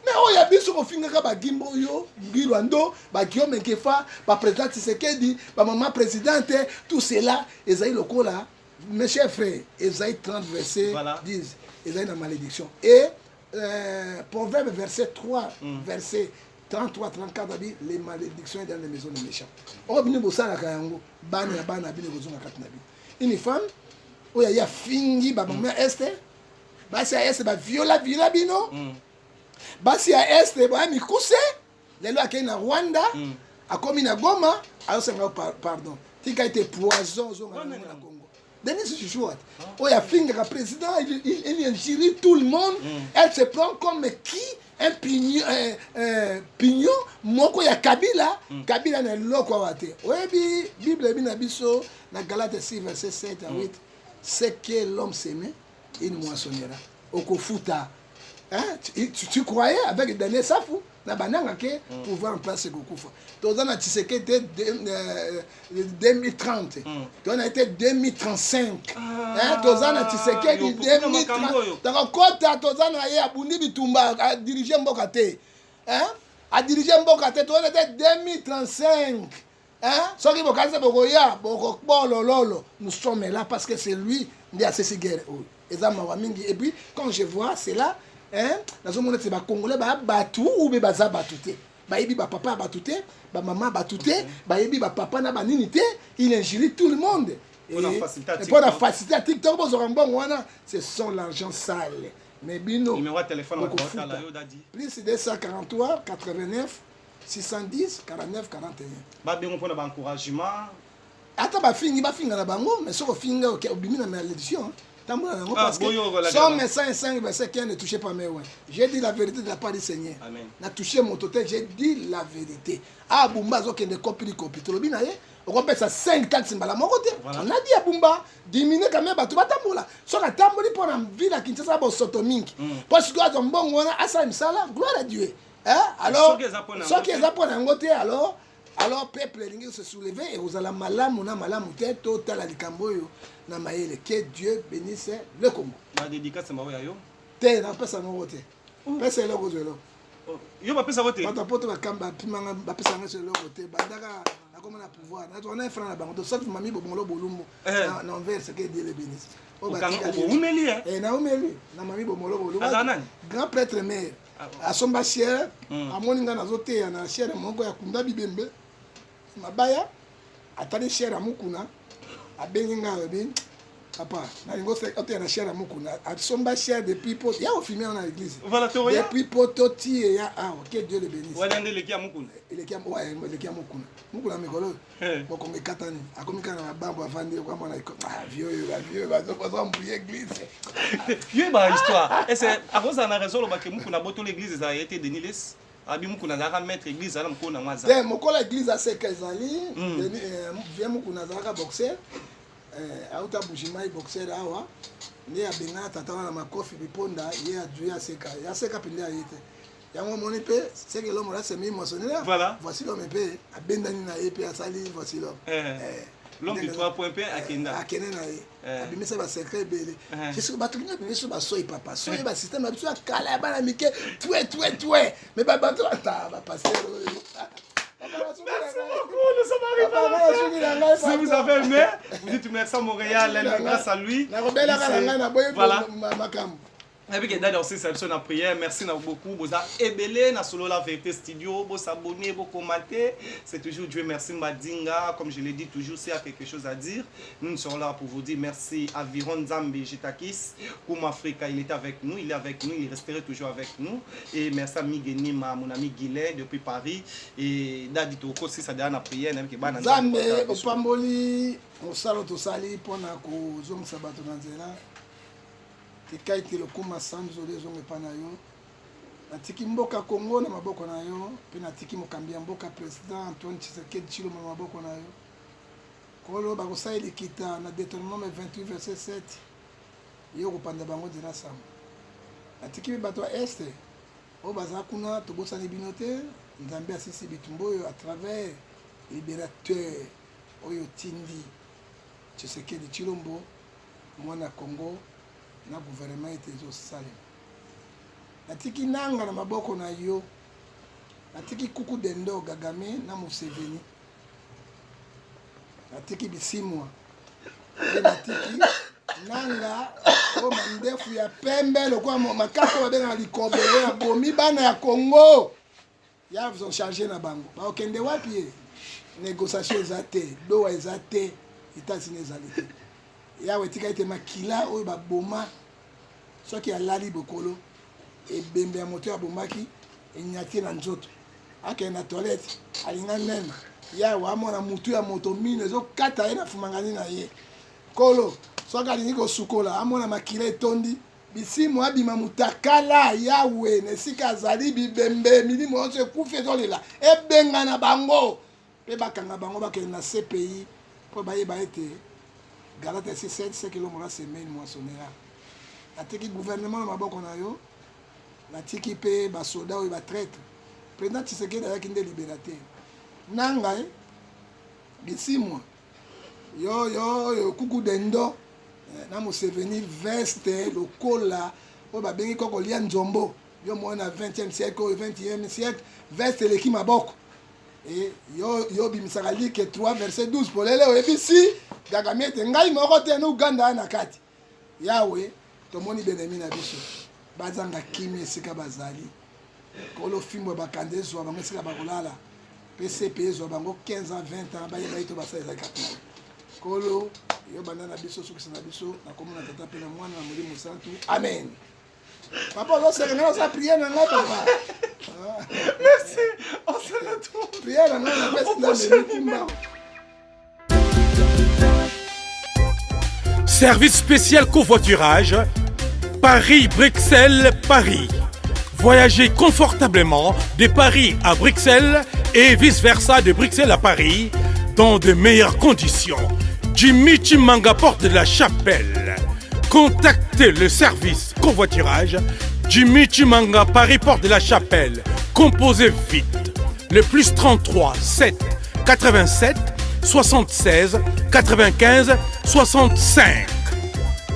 Mais oya biso ko finga ka ba gimbo yo ngilwando ba Guillaume Ngefa ba président Tshisekedi ba maman présidente tout cela ezai lokola mes chers frères ezai 30 versets disent ezai na malédiction et Proverbe verset 3 verset 33 34 dit les malédictions dans les maisons des méchants. On bini bosala ka yango bana bini bozonga katina bi. Une femme où il y a fingi ba maman este basi ya este ba viola bino basi ya este ba mikuse lelo akei na Rwanda akomi na Goma ayosenga pardon tika été poison zonga na Congo. Denis Chichouat où il y a fingi ka président il injure tout le monde elle se prend comme qui un pignon moko ya Kabila na loko wate oyebi Bible bina biso na Galates 6 verset 7 à 8 c'est que l'homme s'aimait il moissonnera okofuta tu croyais avec Daniel Safou na bananga ke pouvoir en place kokufa tozana Tshisekedi 2030 on a été 2035 tozana Tshisekedi 2030 takota tozana ye abundi bitumba a diriger mboka te a diriger mboka te on était 2035 soki bokanisa bokoya bokololo nous sommes là parce que c'est lui ndi asesi guerre ezama wa mingi et puis quand je vois c'est là nazomona te ba congolais ba batu ou be baza batute ba yebi ba papa batute ba maman batute ba yebi ba papa na ba nini te il injure tout le monde et pour la facilité à TikTok bozorambon wana ce sont l'argent sale mais bino numéro de téléphone wa la yo dadi plus 243 89 610 49 41 ba bengo pona ba encouragement ata ba finga na bango mais soko finga obimi na malédiction parce que son message 5 verset 15 ne touchez pas mes oreilles. J'ai dit la vérité de la part du Seigneur. Amen. N'a touché mon totem, j'ai dit la vérité. Ah Bumba zo kende copie tolobi na ye. On compte ça 5 taxes mbala moko te. On a dit à Bumba diminuer quand même batu batambola. So ka tamboli pour na ville à Kinshasa ba soto mingi. Parce que azon bongo na asa misala gloire à Dieu. Alors, ceux qui alors peuple il se soulever et vous allez malamu na malamu tête total likamboyo na maele que Dieu bénisse le Congo. Ma dédicace ma yo. Te na pesa mo wote. Pesa le kozelo. Yo ba pesa wote. Bata poto ba kamba pimanga ba pesa ngese le wote. Bandaka na comme na pouvoir. Na on a frère na bango. Sauf mami bobongolo bolumbo. Na envers ce que Dieu le bénisse. O ba umeli na umeli na mami bobongolo bolumbo. Grand prêtre mère. Asomba cher amoni nga nazote na cher moko ya kunda bibembe. Mabaya atali cher amukuna abengi nga ben papa na lingo se ote na cher amukuna asomba cher depuis poto ya ofimé dans l'église voilà toroya depuis poto ti ya que Dieu le bénisse wala ndele ki amukuna ile ki amukuna mukuna mikolo moko ngekatani akomika na bambo avandi kwa mwana vieux bazo mbouye église vieux ba histoire et c'est à cause na raison ba ke mukuna boto l'église ça a été Deniles abi mukuna zaka maître église ala mukona mwaza de mokola église ase kezali vieux mukuna zaka boxer auta bujima boxer awa ne abenga tata na makofi biponda ye adui aseka pende ayete yango moni pe c'est que l'homme là c'est mis moissonnaire voici l'homme pe abendani na ye pe asali voici l'homme l'homme de 3 points akenda na ye abimisa ba secret belé je suis batuna biso ba soy papa soy ba système biso akala bana mike tué mais ba bato ata ba passer. Merci beaucoup, nous sommes arrivés. Si vous avez aimé, vous dites merci à Montréal, grâce à lui. Voilà. Et puis, d'ailleurs, c'est ça, la prière. Merci beaucoup. Vous avez ébélé, na solo la vérité studio, vous abonnez, vous commentez. C'est toujours Dieu merci Madinga. Comme je l'ai dit toujours, s'il y a quelque chose à dire, nous sommes là pour vous dire merci à Viron Zambi Jitakis. Comme Africa, il était avec nous, il est avec nous, il resterait toujours avec nous. Et merci à Migeni, mon ami Guilet, depuis Paris. Et Dadi Toko, si ça donne la prière, Zambe, Opamboli, on salo to sali, pour ko zong sabato nanzela. Ikaiti lokuma sanzo lezo ngepana yo natiki mboka Congo na maboko na yo pe natiki mokambia mboka président Antoine Tshisekedi Tshilombo na maboko na yo kolo bakosaili kita na Deutéronome 28 verset 7 yo kopanda bango dira sam natiki bato este o baza kuna tobosani binote nzambe asisi bitumbo yo à travers libérateur oyo tindi Tshisekedi Tshilombo mwana Congo na gouvernement était au salé natiki nanga na maboko na yo natiki kuku dendo Gagame na Museveni natiki bisimwa natiki nanga o mandefu ya pembe lokwa makako babenga likobe ya bomi bana ya Congo ya vous ont chargé na bango ba okende wapi négociation ezate doa ezate États-Unis ezalite yawe tika ite makila oyo baboma soki alali bokolo ebembe ya moto ya bomaki enyati na nzoto akende na toilette alinga nene yawe amona mutu ya moto mine ezokata ye na fumangani na ye kolo soki alingi kosukola amona makila etondi bisimu abima mutakala yawe na esika azali bibembe milimo nyonso ekufi ezolela ebenga na bango mpe bakanga bango bakende na CPI mpo bayeba ete Galate 6-7, c'est que l'homme a semé une moissonnera. Natiki gouvernement maboko na yo, natiki pe ba soda ou ba traître. Président Tshisekedi avec une libérateur. Nanga bisimwa. Yo kuku dendo na Museveni veste lokola o ba bengi koko lia nzombo. Yo mona 20e siècle ou 21e siècle veste leki maboko. Et yo bimisaka like 3 verset 12 pour lele ebisi Gagame te ngai moko te na Uganda na kati yawe tomoni benemi na biso bazanga kimi esika bazali kolo fimbo bakande zo bango esika bakolala PCP zo bango 15 ans 20 ans bayeba ito basala ezalaki kolo yo banda na biso sukisa na biso na komona tata pe na mwana na molimo santu amen. Papa, on s'est rendu à prier dans la papa. Merci. On se retrouve. Prier dans la Service spécial covoiturage Paris-Bruxelles-Paris. Voyagez confortablement de Paris à Bruxelles et vice-versa de Bruxelles à Paris dans de meilleures conditions. Jimmy Chimanga, porte de la Chapelle. Contactez le service covoiturage Jimmy Chimanga, Paris, porte de la Chapelle Composez vite le plus 33 7 87 76 95 65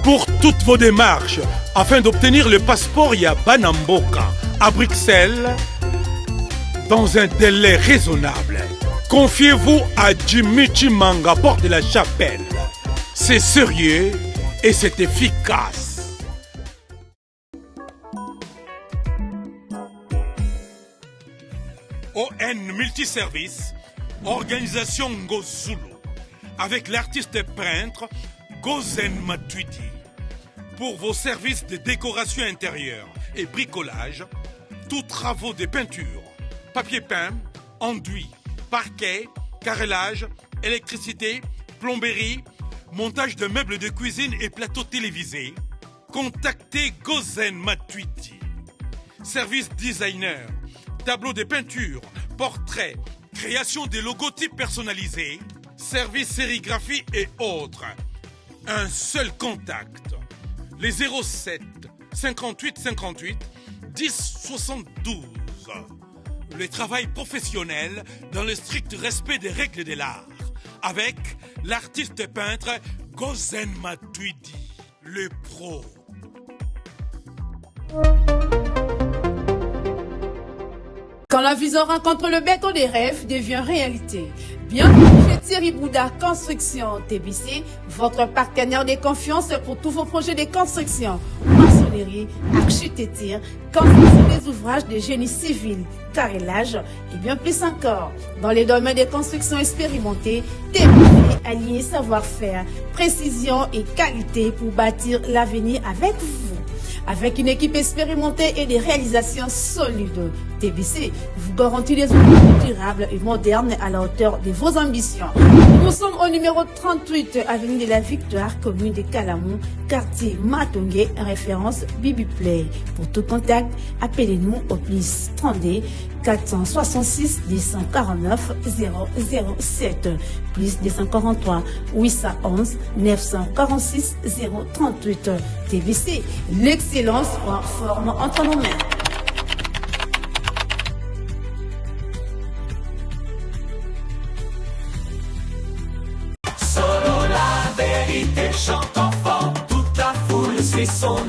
pour toutes vos démarches afin d'obtenir le passeport Yabanamboka à Bruxelles dans un délai raisonnable. Confiez-vous à Jimmy Chimanga, porte de la Chapelle. C'est sérieux et c'est efficace. ON Multiservice, organisation Ngozulu, avec l'artiste peintre Gozen Matuidi. Pour vos services de décoration intérieure et bricolage, tous travaux de peinture, papier peint, enduit, parquet, carrelage, électricité, plomberie, montage de meubles de cuisine et plateaux télévisés, contactez Gozen Matuidi. Service designer, tableau de peinture, portrait, création de logotypes personnalisés, service sérigraphie et autres. Un seul contact. Les 07 58 58 10 72. Le travail professionnel dans le strict respect des règles de l'art. Avec l'artiste peintre Gozen Matuidi, le pro. Quand la vision rencontre le béton des rêves devient réalité. Bienvenue chez Thierry Bouddha Construction TBC, votre partenaire de confiance pour tous vos projets de construction, maçonnerie, architecture, construction des ouvrages de génie civil, carrelage et bien plus encore. Dans les domaines de construction expérimentés, TBC allié savoir-faire, précision et qualité pour bâtir l'avenir avec vous. Avec une équipe expérimentée et des réalisations solides, TBC vous garantit des outils durables et modernes à la hauteur de vos ambitions. Nous sommes au numéro 38, avenue de la Victoire, commune de Calamou, quartier Matongé, référence Bibi Play. Pour tout contact, appelez-nous au plus 32 466 249 007, plus 243 811 946 038. TBC, l'excellence en forme entre nos mains. Solo la vérité chante enfant, toute la foule suit son